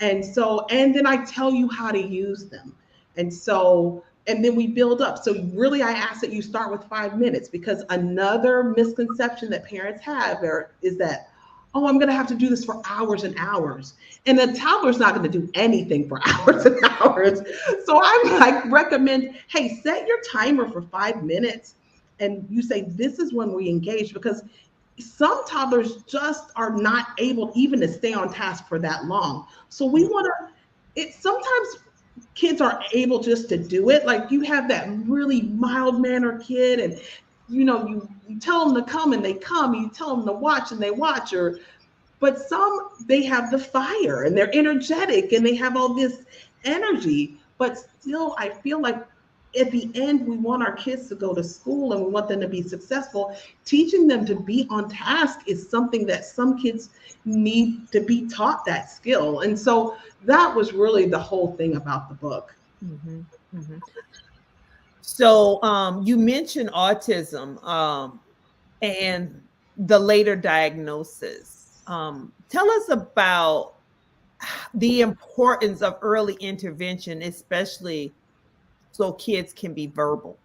[SPEAKER 3] And then I tell you how to use them. And then we build up. So really, I ask that you start with 5 minutes, because another misconception that parents have is that, oh, I'm going to have to do this for hours and hours. And a toddler's not going to do anything for hours and hours. So I like recommend, hey, set your timer for 5 minutes. And you say, this is when we engage, because some toddlers just are not able even to stay on task for that long. So we want to, sometimes kids are able just to do it. Like, you have that really mild-mannered kid, and you tell them to come and they come, you tell them to watch and they watch. But some, they have the fire and they're energetic and they have all this energy, but still I feel like at the end, we want our kids to go to school and we want them to be successful. Teaching them to be on task is something that some kids need to be taught that skill. And so that was really the whole thing about the book.
[SPEAKER 1] Mm-hmm. Mm-hmm. So you mentioned autism and the later diagnosis. Tell us about the importance of early intervention, especially so kids can be verbal.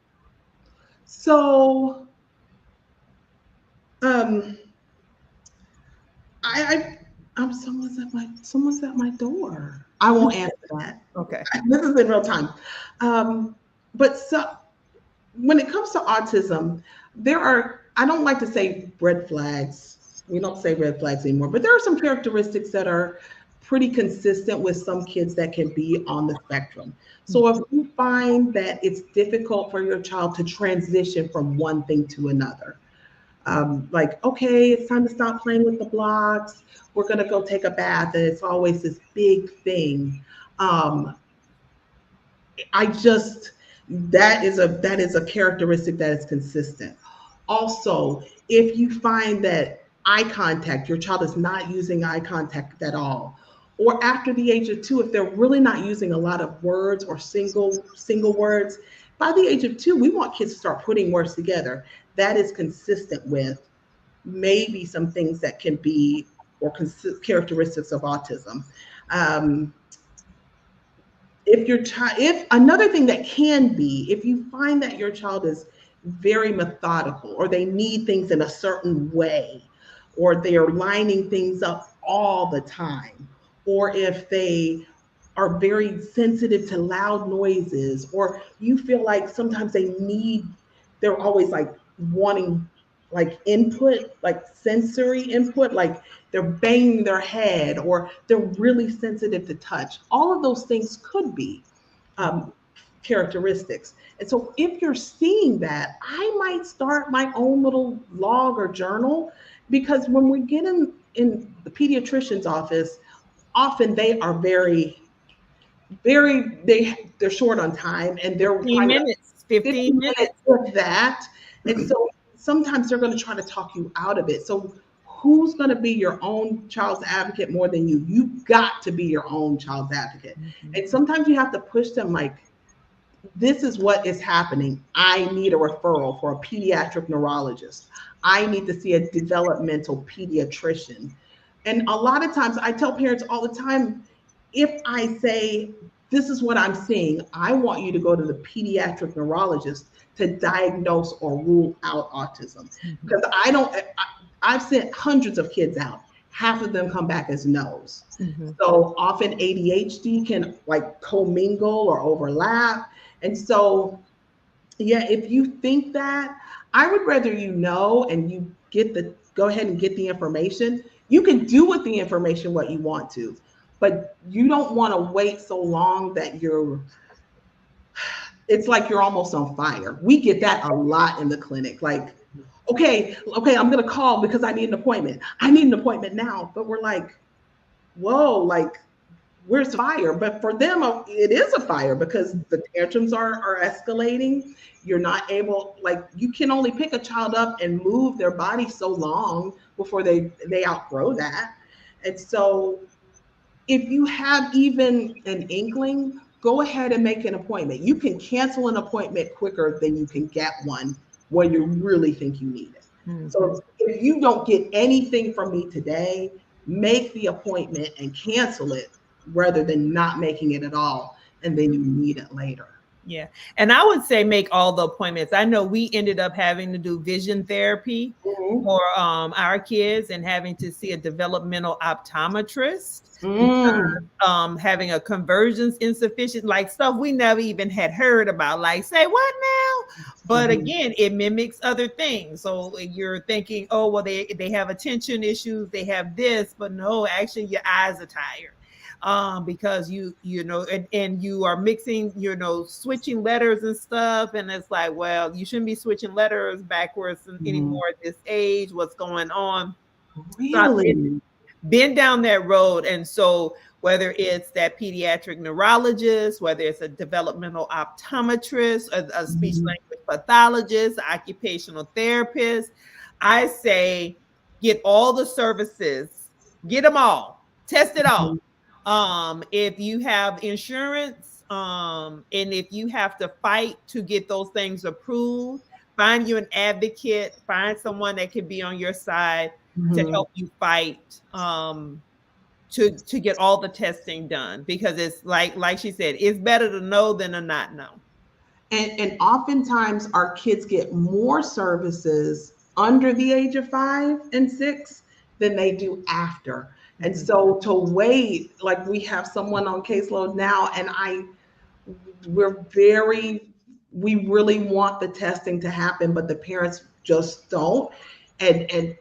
[SPEAKER 3] So, um, I someone's at my door. I won't answer that.
[SPEAKER 1] Okay.
[SPEAKER 3] This is in real time. Um, but so when it comes to autism, there are, I don't like to say red flags. We don't say red flags anymore, but there are some characteristics that are pretty consistent with some kids that can be on the spectrum. So if you find that it's difficult for your child to transition from one thing to another, like, okay, it's time to stop playing with the blocks. We're going to go take a bath. And it's always this big thing. Um, I just, that is a characteristic that is consistent. Also, if you find that eye contact, your child is not using eye contact at all, or after the age of 2, if they're really not using a lot of words or single words, by the age of 2, we want kids to start putting words together. That is consistent with maybe some things that can be or characteristics of autism. Um, if your child, if another thing that can be, if you find that your child is very methodical or they need things in a certain way, or they're lining things up all the time, or if they are very sensitive to loud noises, or you feel like sometimes they're always like wanting like input, like sensory input, like they're banging their head, or they're really sensitive to touch. All of those things could be um, characteristics. And so if you're seeing that, I might start my own little log or journal, because when we get in the pediatrician's office, often they are they're short on time, and they're
[SPEAKER 1] 15
[SPEAKER 3] trying to
[SPEAKER 1] minutes, 15
[SPEAKER 3] 15 minutes
[SPEAKER 1] minutes.
[SPEAKER 3] of that. And so sometimes they're going to try to talk you out of it. So who's going to be your own child's advocate more than you? You've got to be your own child's advocate. And sometimes you have to push them like, this is what is happening. I need a referral for a pediatric neurologist. I need to see a developmental pediatrician. And a lot of times I tell parents all the time, if I say, this is what I'm seeing, I want you to go to the pediatric neurologist to diagnose or rule out autism. Because I've sent hundreds of kids out. Half of them come back as no's. So often ADHD can like commingle or overlap. And so, yeah, if you think that, I would rather you know and you go ahead and get the information. You can do with the information what you want to, but you don't want to wait so long that it's like you're almost on fire. We get that a lot in the clinic. Like, okay, I'm going to call because I need an appointment. I need an appointment now. But we're like, whoa, like, where's the fire? But for them, it is a fire because the tantrums are escalating. You're not able, like, you can only pick a child up and move their body so long before they outgrow that. And so if you have even an inkling, go ahead and make an appointment. You can cancel an appointment quicker than you can get one when you really think you need it. So if you don't get anything from me today, make the appointment and cancel it rather than not making it at all, and then you need it later.
[SPEAKER 1] Yeah. And I would say make all the appointments. I know we ended up having to do vision therapy for our kids and having to see a developmental optometrist. Having a convergence insufficient, like stuff we never even had heard about, like say what now? But again, it mimics other things. So you're thinking, oh, well, they have attention issues, they have this, but no, actually your eyes are tired. Because you know, and you are mixing, you know, switching letters and stuff. And it's like, well, you shouldn't be switching letters backwards anymore at this age. What's going on?
[SPEAKER 3] Really?
[SPEAKER 1] So been down that road. And so whether it's that pediatric neurologist, whether it's a developmental optometrist, a speech language pathologist, occupational therapist, I say get all the services, get them all, test it all. If you have insurance, And if you have to fight to get those things approved, find you an advocate, find someone that can be on your side to
[SPEAKER 3] Mhm.
[SPEAKER 1] help you fight to get all the testing done, because it's like she said, it's better to know than to not know.
[SPEAKER 3] And oftentimes our kids get more services under the age of 5 and 6 than they do after. And
[SPEAKER 1] Mhm.
[SPEAKER 3] so to wait, like we have someone on caseload now, and we're very, we really want the testing to happen, but the parents just don't. And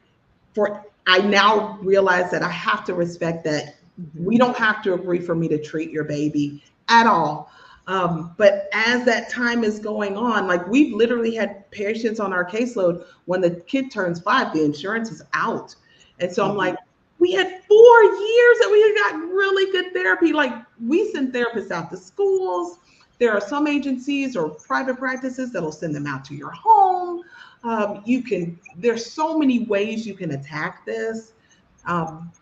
[SPEAKER 3] for, I now realize that I have to respect that we
[SPEAKER 1] Mhm.
[SPEAKER 3] don't have to agree for me to treat your baby at all. But as that time is going on, like we've literally had patients on our caseload when the kid turns 5, the insurance is out. And so I'm
[SPEAKER 1] Mhm.
[SPEAKER 3] like, we had 4 years and we had got really good therapy. Like we send therapists out to schools. There are some agencies or private practices that'll send them out to your home. You can, there's so many ways you can attack this. Um,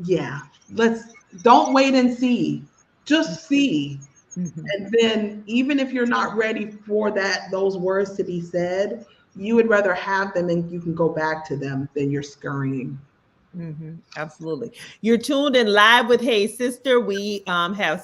[SPEAKER 3] yeah, let's, don't wait and see, just see.
[SPEAKER 1] Mhm.
[SPEAKER 3] And then even if you're not ready for that, those words to be said, you would rather have them and you can go back to them than you're scurrying.
[SPEAKER 1] Absolutely. You're tuned in live with Hey Sister. We have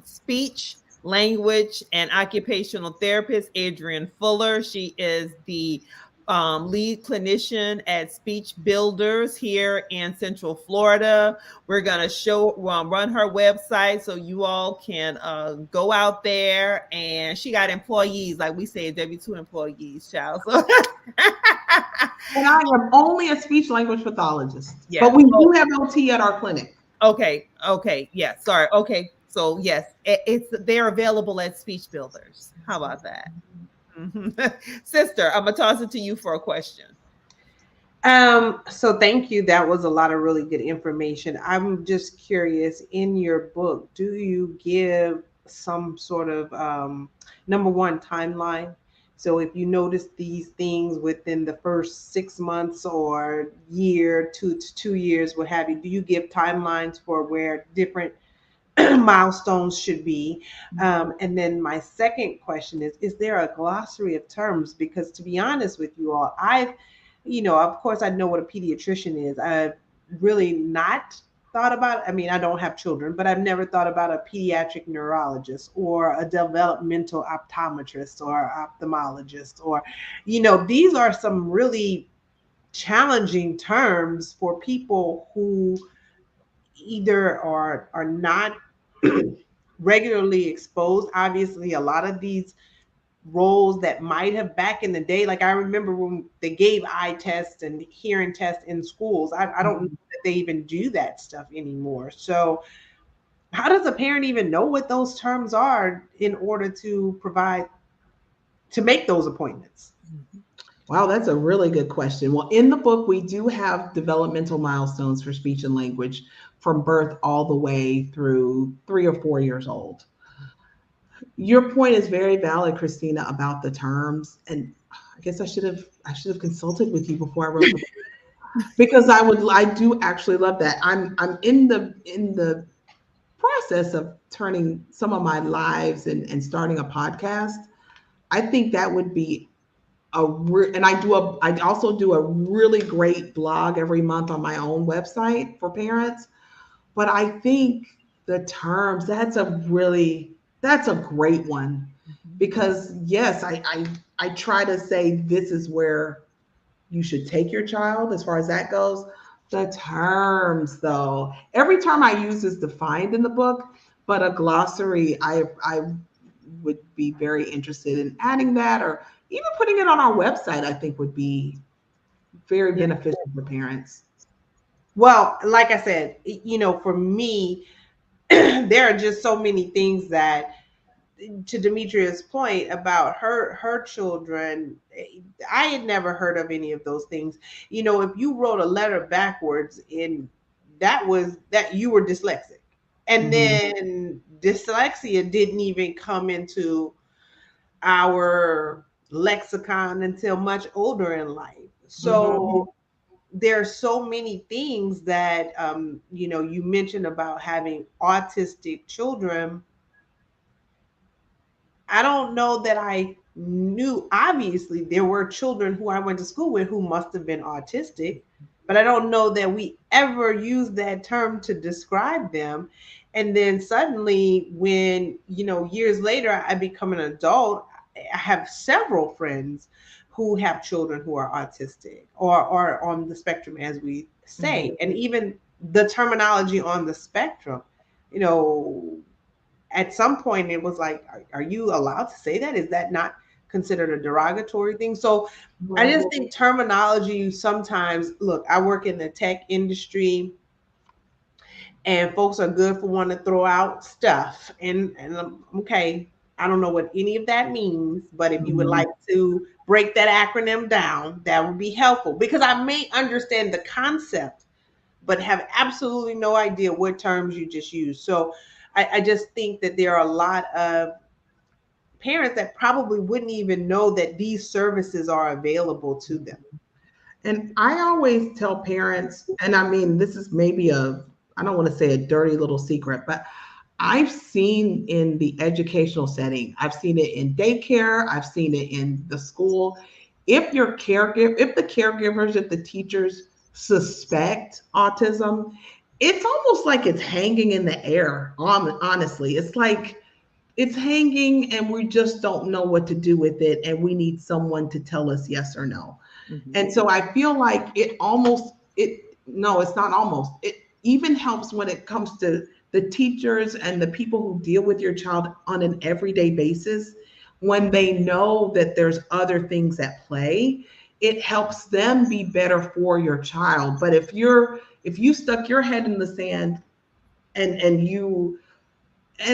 [SPEAKER 1] speech, language, and occupational therapist Adrienne Fuller. She is the lead clinician at SpeechBuilders here in Central Florida. We're gonna run her website so you all can go out there. And she got employees, like we say, W2 employees, child. So
[SPEAKER 3] And I am only a speech language pathologist, but
[SPEAKER 1] yes.
[SPEAKER 3] we do have OT at our clinic.
[SPEAKER 1] Okay. Okay. Yeah. Sorry. Okay. So yes, it's they're available at SpeechBuilders. How about that? Mhm. Sister, I'm gonna toss it to you for a question.
[SPEAKER 2] So thank you. That was a lot of really good information. I'm just curious, in your book, do you give some sort of number one timeline? So if you notice these things within the first 6 months or year, 2 to 2 years, what have you, do you give timelines for where different milestones should be? And then my second question is there a glossary of terms? Because to be honest with you all, of course, I know what a pediatrician is. I've really not thought about, I mean, I don't have children, but I've never thought about a pediatric neurologist or a developmental optometrist or ophthalmologist, or, these are some really challenging terms for people who either are not regularly exposed. Obviously, a lot of these roles that might have back in the day, like I remember when they gave eye tests and hearing tests in schools. I don't know that they even do that stuff anymore. So how does a parent even know what those terms are in order to provide, to make those appointments?
[SPEAKER 3] Wow, that's a really good question. Well, in the book, we do have developmental milestones for speech and language from birth all the way through 3 or 4 years old. Your point is very valid, Christina, about the terms. And I guess I should have consulted with you before I wrote the book, because I do actually love that. I'm in the process of turning some of my lives and starting a podcast. I think that would be and I also do a really great blog every month on my own website for parents. But I think the terms, that's a great one, because yes, I try to say this is where you should take your child as far as that goes. The terms, though, every term I use is defined in the book, but a glossary, I would be very interested in adding that, or even putting it on our website, I think would be very beneficial for parents.
[SPEAKER 2] Well, like I said, for me, there are just so many things that, to Demetria's point about her children, I had never heard of any of those things. If you wrote a letter backwards, in that was that you were dyslexic. And
[SPEAKER 3] Mhm.
[SPEAKER 2] then dyslexia didn't even come into our lexicon until much older in life.
[SPEAKER 3] Mhm.
[SPEAKER 2] So there are so many things that you mentioned about having autistic children. I don't know that I knew. Obviously, there were children who I went to school with who must have been autistic, but I don't know that we ever used that term to describe them. And then suddenly, when, years later, I become an adult, I have several friends who have children who are autistic or on the spectrum, as we say. And even the terminology on the spectrum, you know, at some point it was like, are you allowed to say that? Is that not considered a derogatory thing? So I just think terminology sometimes, look, I work in the tech industry and folks are good for wanting to throw out stuff. And okay, I don't know what any of that means, but if you would like to break that acronym down, that would be helpful, because I may understand the concept, but have absolutely no idea what terms you just used. So I just think that there are a lot of parents that probably wouldn't even know that these services are available to them.
[SPEAKER 3] And I always tell parents, and I mean, this is maybe I don't want to say a dirty little secret, but I've seen in the educational setting, I've seen it in daycare, I've seen it in the school. If the caregivers, if the teachers suspect autism, it's almost like it's hanging in the air. Honestly, it's like it's hanging and we just don't know what to do with it. And we need someone to tell us yes or no. And so I feel like no, it's not almost. It even helps when it comes to the teachers and the people who deal with your child on an everyday basis. When they know that there's other things at play, it helps them be better for your child. But if you stuck your head in the sand and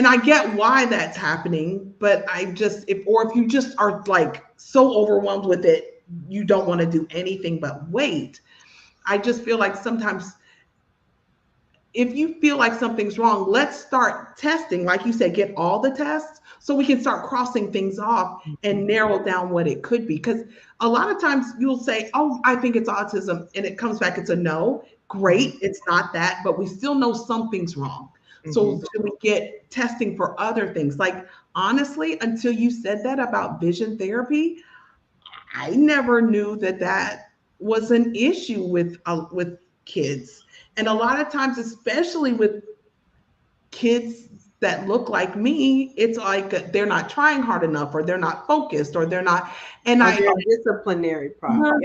[SPEAKER 3] I get why that's happening, but if you just are like so overwhelmed with it, you don't want to do anything but wait. I just feel like sometimes if you feel like something's wrong, let's start testing. Like you said, get all the tests so we can start crossing things off and narrow down what it could be. Because a lot of times you'll say, oh, I think it's autism, and it comes back, it's a no. Great, it's not that, but we still know something's wrong. So should we get testing for other things? Like, honestly, until you said that about vision therapy, I never knew that was an issue with kids. And a lot of times, especially with kids that look like me, it's like they're not trying hard enough, or they're not focused, or they're not. And
[SPEAKER 2] they're disciplinary problem.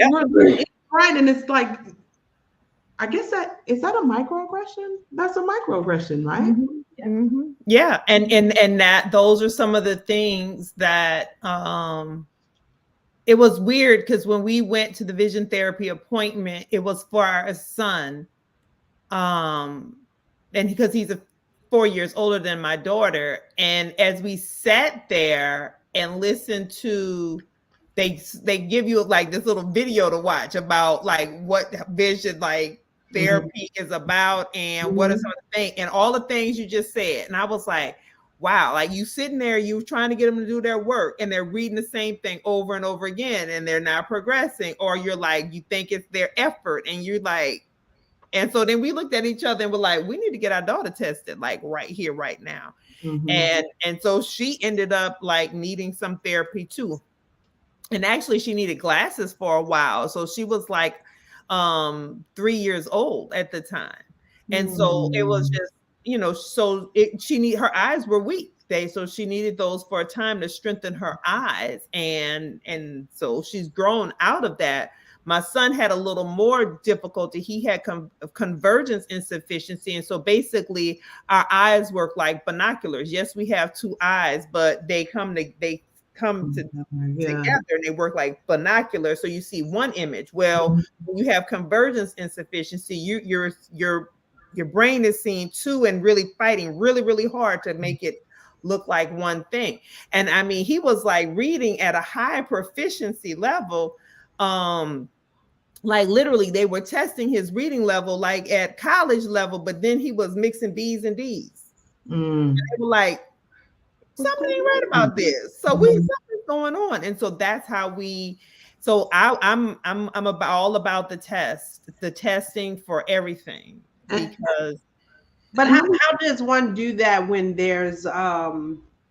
[SPEAKER 3] Right. And it's like, I guess is that a microaggression? That's a microaggression, right?
[SPEAKER 1] Yeah. And that those are some of the things that it was weird, because when we went to the vision therapy appointment, it was for our son. And because he's 4 years older than my daughter. And as we sat there and listened to, they give you like this little video to watch about like what vision like therapy is about, and what are some of the things, and all the things you just said. And I was like, wow, like you sitting there, you trying to get them to do their work, and they're reading the same thing over and over again, and they're not progressing. Or you're like, you think it's their effort, and you're like, and so then we looked at each other and we're like, we need to get our daughter tested, like right here, right now. And so she ended up like needing some therapy too. And actually she needed glasses for a while. So she was like 3 years old at the time. And so it was just, her eyes were weak. So she needed those for a time to strengthen her eyes. And so she's grown out of that. My son had a little more difficulty. He had convergence insufficiency. And so basically our eyes work like binoculars. Yes, we have two eyes, but they come together and they work like binoculars. So you see one image. Well, when you have convergence insufficiency, your brain is seeing two and really fighting really, really hard to make it look like one thing. And I mean, he was like reading at a high proficiency level. Like literally they were testing his reading level like at college level, but then he was mixing B's and D's. And they were like, something ain't right about this. So something's going on. And so that's how I'm all about the testing for everything. Because
[SPEAKER 2] but how does one do that when there's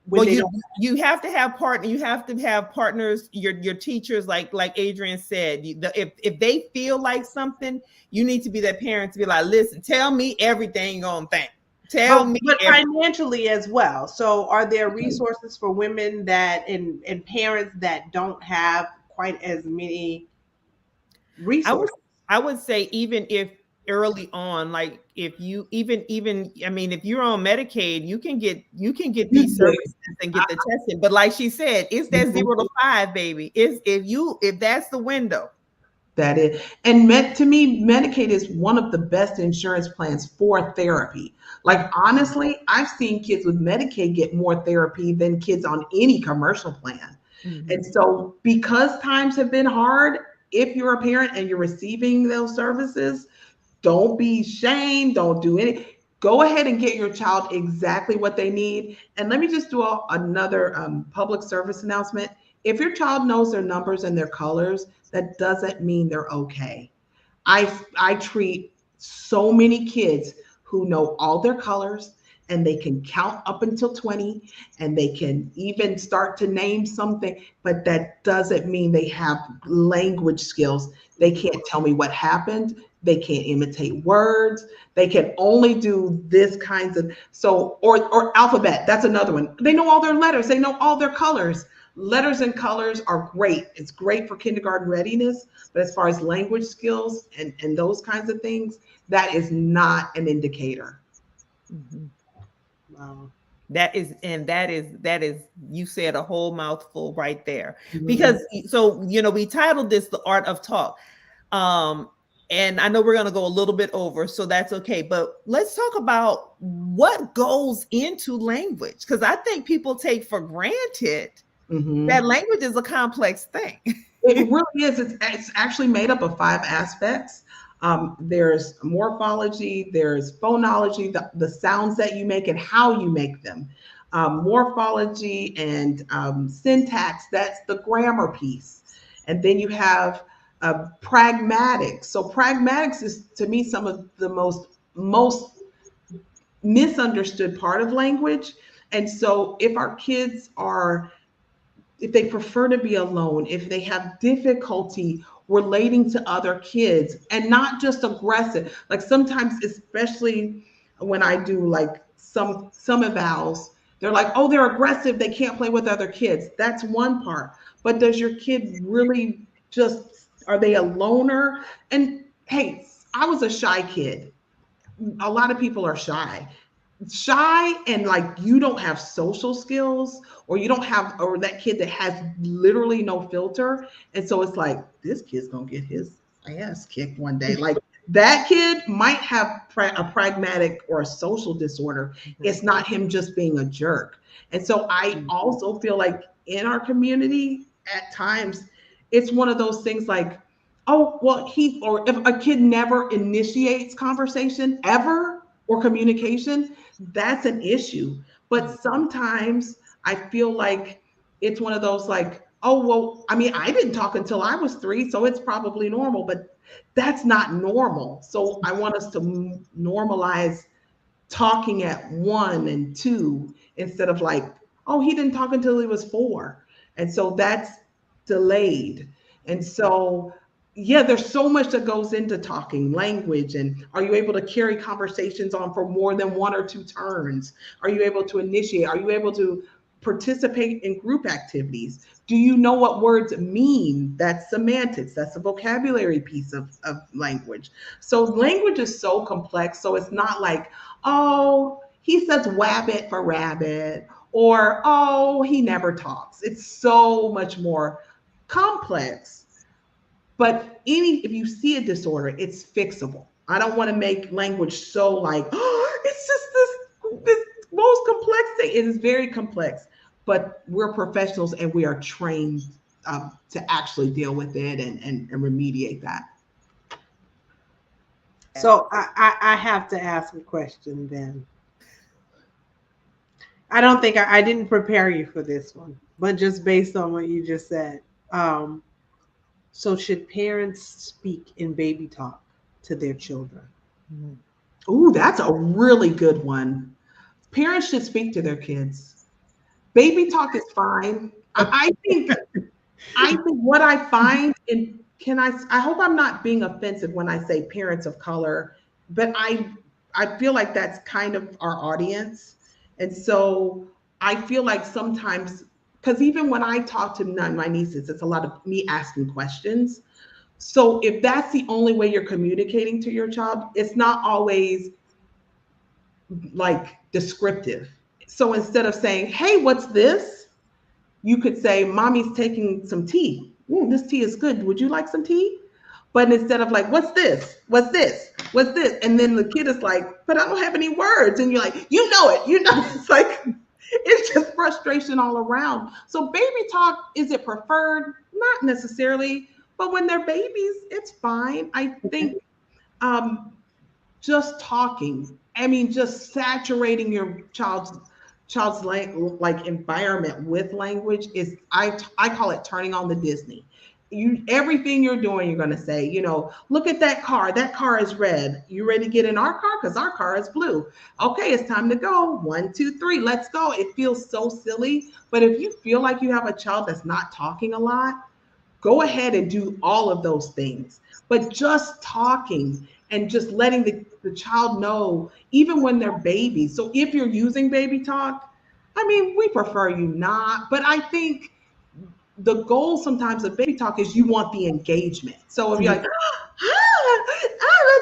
[SPEAKER 2] when
[SPEAKER 1] Well,
[SPEAKER 2] they
[SPEAKER 1] you
[SPEAKER 2] don't.
[SPEAKER 1] you have to have partners, your teachers, like Adrienne said. If they feel like something, you need to be that parent to be like, listen, tell me everything on thing. Tell me
[SPEAKER 2] But
[SPEAKER 1] everything.
[SPEAKER 2] financially as well. So are there resources for women that and parents that don't have quite as many
[SPEAKER 1] I would
[SPEAKER 2] resources?
[SPEAKER 1] I would say even if early on, like if you even I mean, if you're on Medicaid, you can get
[SPEAKER 3] You
[SPEAKER 1] these
[SPEAKER 3] do.
[SPEAKER 1] services and get the testing. But like she said, it's that 0 to 5, baby. It's if that's the window.
[SPEAKER 3] That is, and to me, Medicaid is one of the best insurance plans for therapy. Like honestly, I've seen kids with Medicaid get more therapy than kids on any commercial plan. And
[SPEAKER 1] Mhm.
[SPEAKER 3] so, because times have been hard, if you're a parent and you're receiving those services, don't be shamed. Don't do any. Go ahead and get your child exactly what they need. And let me just do another public service announcement. If your child knows their numbers and their colors, that doesn't mean they're okay. I treat so many kids who know all their colors and they can count up until 20 and they can even start to name something, but that doesn't mean they have language skills. They can't tell me what happened. They can't imitate words. They can only do this kinds of or alphabet. That's another one. They know all their letters. They know all their colors. Letters and colors are great. It's great for kindergarten readiness, but as far as language skills and those kinds of things, that is not an indicator.
[SPEAKER 1] Mhm.
[SPEAKER 2] Wow.
[SPEAKER 1] That is you said a whole mouthful right there.
[SPEAKER 3] Mhm.
[SPEAKER 1] Because so we titled this The Art of Talk. Um and I know we're going to go a little bit over, so that's okay, but let's talk about what goes into language, because I think people take for granted that
[SPEAKER 3] Mhm.
[SPEAKER 1] language is a complex thing.
[SPEAKER 3] It really is. It's actually made up of 5 aspects. There's morphology, there's phonology, the sounds that you make and how you make them. Morphology and syntax, that's the grammar piece. And then you have pragmatics. So pragmatics is to me some of the most misunderstood part of language. And so if they prefer to be alone, if they have difficulty relating to other kids and not just aggressive, like sometimes, especially when I do like some evals, they're like, oh, they're aggressive, they can't play with other kids. That's one part. But does your kid really just, are they a loner? And hey, I was a shy kid. A lot of people are shy and like you don't have social skills or you don't have or that kid that has literally no filter, and so it's like this kid's gonna get his ass kicked one day. Like that kid might have a pragmatic or a social disorder. It's not him just being a jerk. And so I also feel like in our community at times it's one of those things like, oh well, he or if a kid never initiates conversation ever or communication, that's an issue. But sometimes I feel like it's one of those like, oh, well, I mean, I didn't talk until I was 3, so it's probably normal, but that's not normal. So I want us to normalize talking at 1 and 2 instead of like, oh, he didn't talk until he was 4. And so that's delayed. And so, yeah, there's so much that goes into talking language. And are you able to carry conversations on for more than 1 or 2 turns? Are you able to initiate? Are you able to participate in group activities? Do you know what words mean? That's semantics. That's a vocabulary piece of language. So language is so complex. So it's not like, oh, he says wabbit for rabbit, or oh, he never talks. It's so much more complex. But if you see a disorder, it's fixable. I don't want to make language so like, oh, it's just this most complex thing. It is very complex, but we're professionals and we are trained to actually deal with it and remediate that.
[SPEAKER 2] So I have to ask a question then. I don't think I didn't prepare you for this one, but just based on what you just said. Um, so should parents speak in baby talk to their children?
[SPEAKER 1] Mhm.
[SPEAKER 3] Ooh, that's a really good one. Parents should speak to their kids. baby talk is fine. I think what I find in, I hope I'm not being offensive when I say parents of color, but I feel like that's kind of our audience. And so I feel like sometimes, because even when I talk to my nieces, it's a lot of me asking questions. So if that's the only way you're communicating to your child, it's not always like descriptive. So instead of saying, hey, what's this? You could say, mommy's taking some tea. Ooh, this tea is good. Would you like some tea? But instead of like, what's this? What's this? What's this? And then the kid is like, but I don't have any words. And you're like, you know it. It's like, it's just frustration all around. So baby talk, is it preferred? Not necessarily, but when they're babies, it's fine. I think just talking, just saturating your child's like environment with language is, I call it turning on the Disney. Everything you're doing, you're going to say, look at that car is red. You ready to get in our car? Because our car is blue. Okay, it's time to go. 1, 2, 3, let's go. It feels so silly. But if you feel like you have a child that's not talking a lot, go ahead and do all of those things. But just talking and just letting the child know, even when they're babies. So if you're using baby talk, we prefer you not, but I think the goal sometimes of baby talk is you want the engagement. So if you're like, that's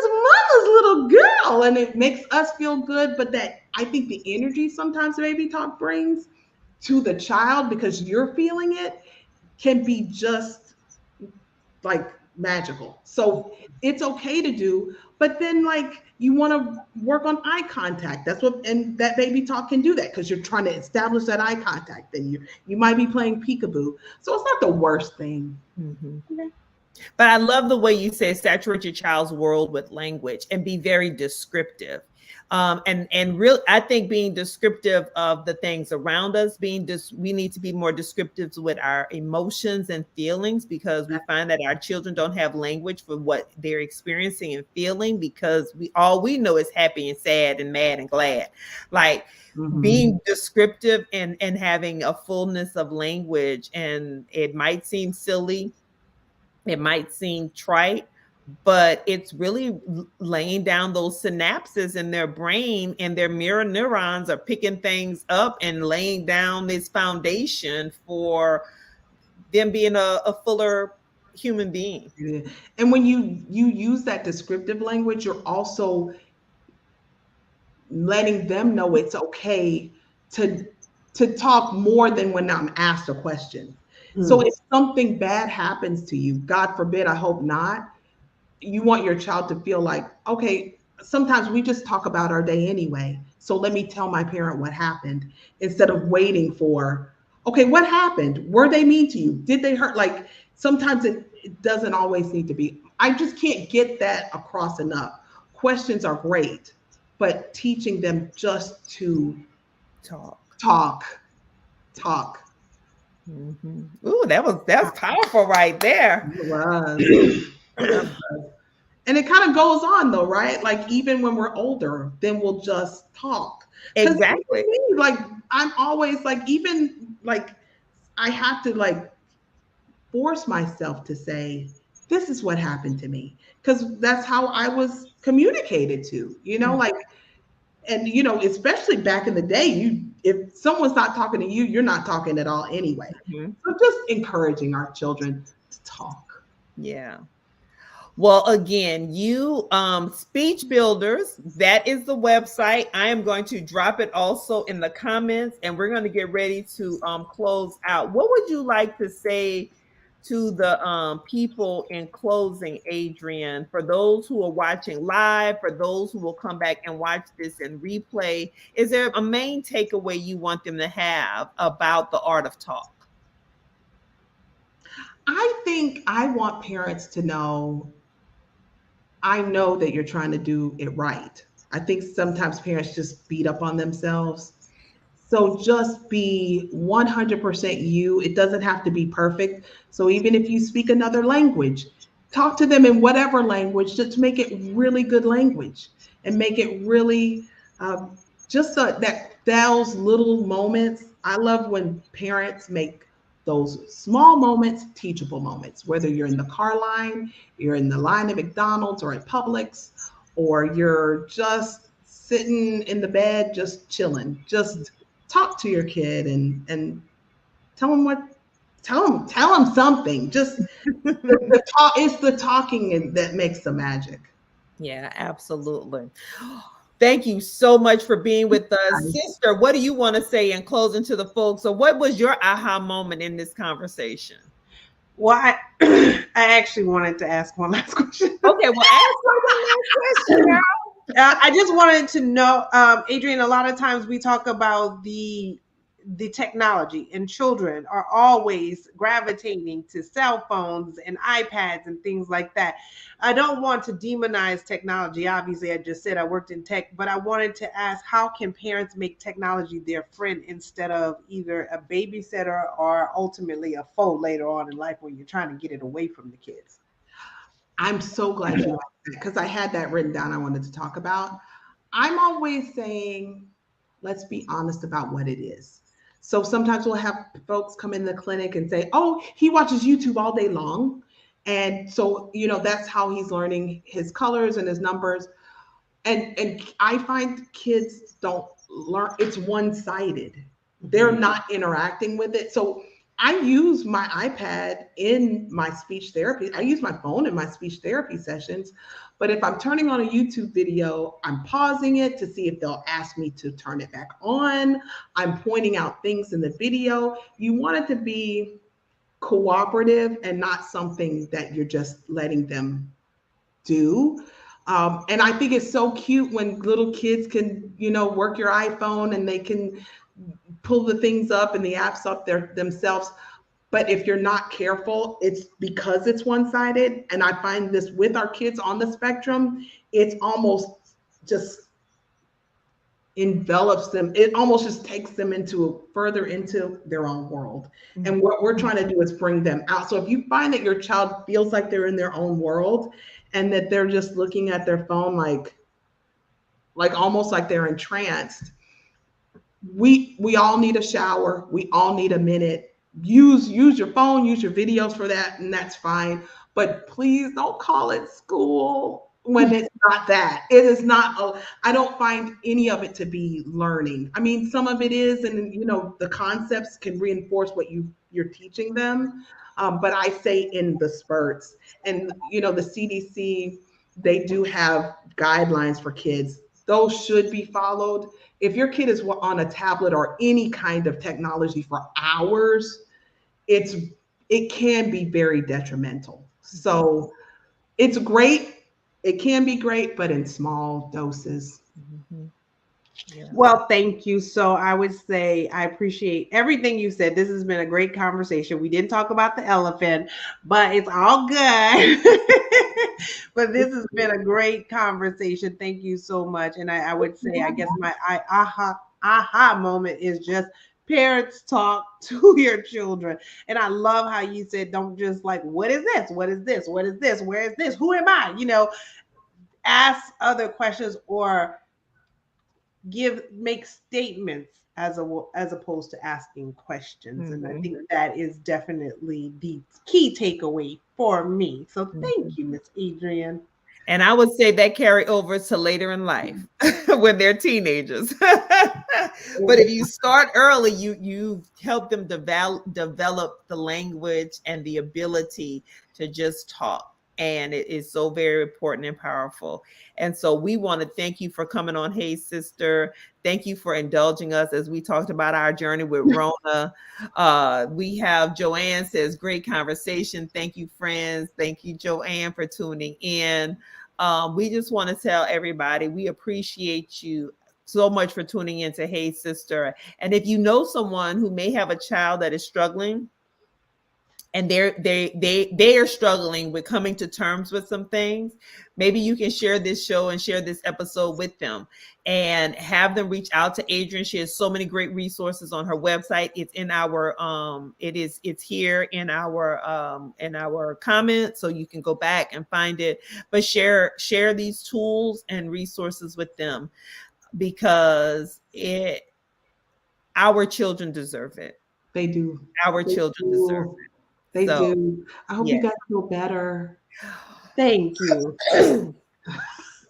[SPEAKER 3] mama's little girl, and it makes us feel good, but that I think the energy sometimes baby talk brings to the child, because you're feeling it, can be just like magical. So it's okay to do, but then like you want to work on eye contact. And that baby talk can do that, because you're trying to establish that eye contact. Then you might be playing peekaboo. So it's not the worst thing.
[SPEAKER 1] Mm-hmm. Okay. But I love the way you say saturate your child's world with language and be very descriptive. And real, I think being descriptive of the things around us, we need to be more descriptive with our emotions and feelings, because we find that our children don't have language for what they're experiencing and feeling, because all we know is happy and sad and mad and glad. Like being descriptive and having a fullness of language. And it might seem silly, it might seem trite, but it's really laying down those synapses in their brain, and their mirror neurons are picking things up and laying down this foundation for them being a fuller human being.
[SPEAKER 3] Yeah. And when you use that descriptive language, you're also letting them know it's okay to talk more than when I'm asked a question. So if something bad happens to you, God forbid, I hope not, you want your child to feel like, okay, sometimes we just talk about our day anyway. So let me tell my parent what happened, instead of waiting for, okay, what happened? Were they mean to you? Did they hurt? Like sometimes it doesn't always need to be. I just can't get that across enough. Questions are great, but teaching them just to talk.
[SPEAKER 1] Mm-hmm. Ooh, that's powerful right there.
[SPEAKER 3] It was. And it kind of goes on though, right? Like even when we're older, then we'll just talk.
[SPEAKER 1] Exactly.
[SPEAKER 3] Like I'm always like, even like I have to like force myself to say, this is what happened to me, because that's how I was communicated to, like, and especially back in the day, if someone's not talking to you, you're not talking at all anyway. So just encouraging our children to talk.
[SPEAKER 1] Yeah. Well, again, SpeechBuilders, that is the website. I am going to drop it also in the comments, and we're going to get ready to close out. What would you like to say to the people in closing, Adrienne, for those who are watching live, for those who will come back and watch this in replay? Is there a main takeaway you want them to have about the art of talk?
[SPEAKER 3] I think I want parents to know, I know that you're trying to do it right. I think sometimes parents just beat up on themselves. So just be 100% you. It doesn't have to be perfect. So even if you speak another language, talk to them in whatever language, just make it really good language, and make it really just so that those little moments I love when parents make those small moments teachable moments, whether you're in the car line, you're in the line at McDonald's or at Publix, or you're just sitting in the bed, just chilling. Just talk to your kid and tell them tell them something. Just the talk, it's the talking that makes the magic.
[SPEAKER 1] Yeah, absolutely. Thank you so much for being with us. Sister, what do you want to say in closing to the folks? So what was your aha moment in this conversation?
[SPEAKER 2] Well, I actually wanted to ask one last question.
[SPEAKER 1] Okay, well, ask her one last question, girl.
[SPEAKER 2] I just wanted to know, Adrienne, a lot of times we talk about the technology, and children are always gravitating to cell phones and iPads and things like that. I don't want to demonize technology. Obviously, I just said I worked in tech, but I wanted to ask, how can parents make technology their friend instead of either a babysitter or ultimately a foe later on in life when you're trying to get it away from the kids?
[SPEAKER 3] I'm so glad you asked that, because I had that written down I wanted to talk about. I'm always saying, let's be honest about what it is. So sometimes we'll have folks come in the clinic and say, oh, he watches YouTube all day long. And so, that's how he's learning his colors and his numbers. And I find kids don't learn, it's one-sided. They're not interacting with it. So I use my iPad in my speech therapy. I use my phone in my speech therapy sessions. But if I'm turning on a YouTube video, I'm pausing it to see if they'll ask me to turn it back on. I'm pointing out things in the video. You want it to be cooperative and not something that you're just letting them do. And I think it's so cute when little kids can, work your iPhone and they can pull the things up and the apps up themselves. But if you're not careful, it's because it's one-sided. And I find this with our kids on the spectrum, it's almost just envelops them. It almost just takes them further into their own world. Mm-hmm. And what we're trying to do is bring them out. So if you find that your child feels like they're in their own world and that they're just looking at their phone like almost like they're entranced, we all need a shower. We all need a minute. Use your phone, use your videos for that, and that's fine. But please don't call it school when it's not that. It is not. I don't find any of it to be learning. I mean, some of it is, and the concepts can reinforce what you're teaching them. But I say in the spurts, and the CDC, they do have guidelines for kids. Those should be followed. If your kid is on a tablet or any kind of technology for hours, it can be very detrimental. So it's great. It can be great, but in small doses.
[SPEAKER 1] Mm-hmm. Yeah.
[SPEAKER 2] Well, thank you. So I would say I appreciate everything you said. This has been a great conversation. We didn't talk about the elephant, but it's all good. But this has been a great conversation. Thank you so much. And I would say, I guess my aha moment is just parents talk to your children. And I love how you said, don't just what is this? What is this? What is this? Where is this? Who am I? Ask other questions or make statements as opposed to asking questions. Mm-hmm. And I think that is definitely the key takeaway for me. So thank you, Miss Adrienne.
[SPEAKER 1] And I would say that carry over to later in life when they're teenagers. But if you start early, you help them develop the language and the ability to just talk. And it is so very important and powerful. And so we want to thank you for coming on Hey Sister. Thank you for indulging us as we talked about our journey with Rona. We have Joanne says, great conversation. Thank you, friends. Thank you, Joanne, for tuning in. We just want to tell everybody we appreciate you so much for tuning in to Hey Sister. And if you know someone who may have a child that is struggling, and they are struggling with coming to terms with some things, maybe you can share this show and share this episode with them and have them reach out to Adrienne. She has so many great resources on her website. It's in our it's here in our comments, so you can go back and find it. But share these tools and resources with them, because our children deserve it.
[SPEAKER 3] They do.
[SPEAKER 1] Our
[SPEAKER 3] They
[SPEAKER 1] children
[SPEAKER 3] do.
[SPEAKER 1] deserve it.
[SPEAKER 3] They
[SPEAKER 1] So,
[SPEAKER 3] do. I hope
[SPEAKER 1] yeah.
[SPEAKER 3] you guys feel better.
[SPEAKER 2] Thank you.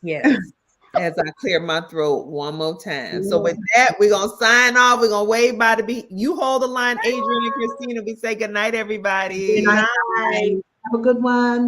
[SPEAKER 1] Yes. As I clear my throat one more time. So with that, we're gonna sign off. We're gonna wave by the beat. You hold the line, Adrienne and Christina. We say good night, everybody.
[SPEAKER 2] Good night.
[SPEAKER 3] Have a good one.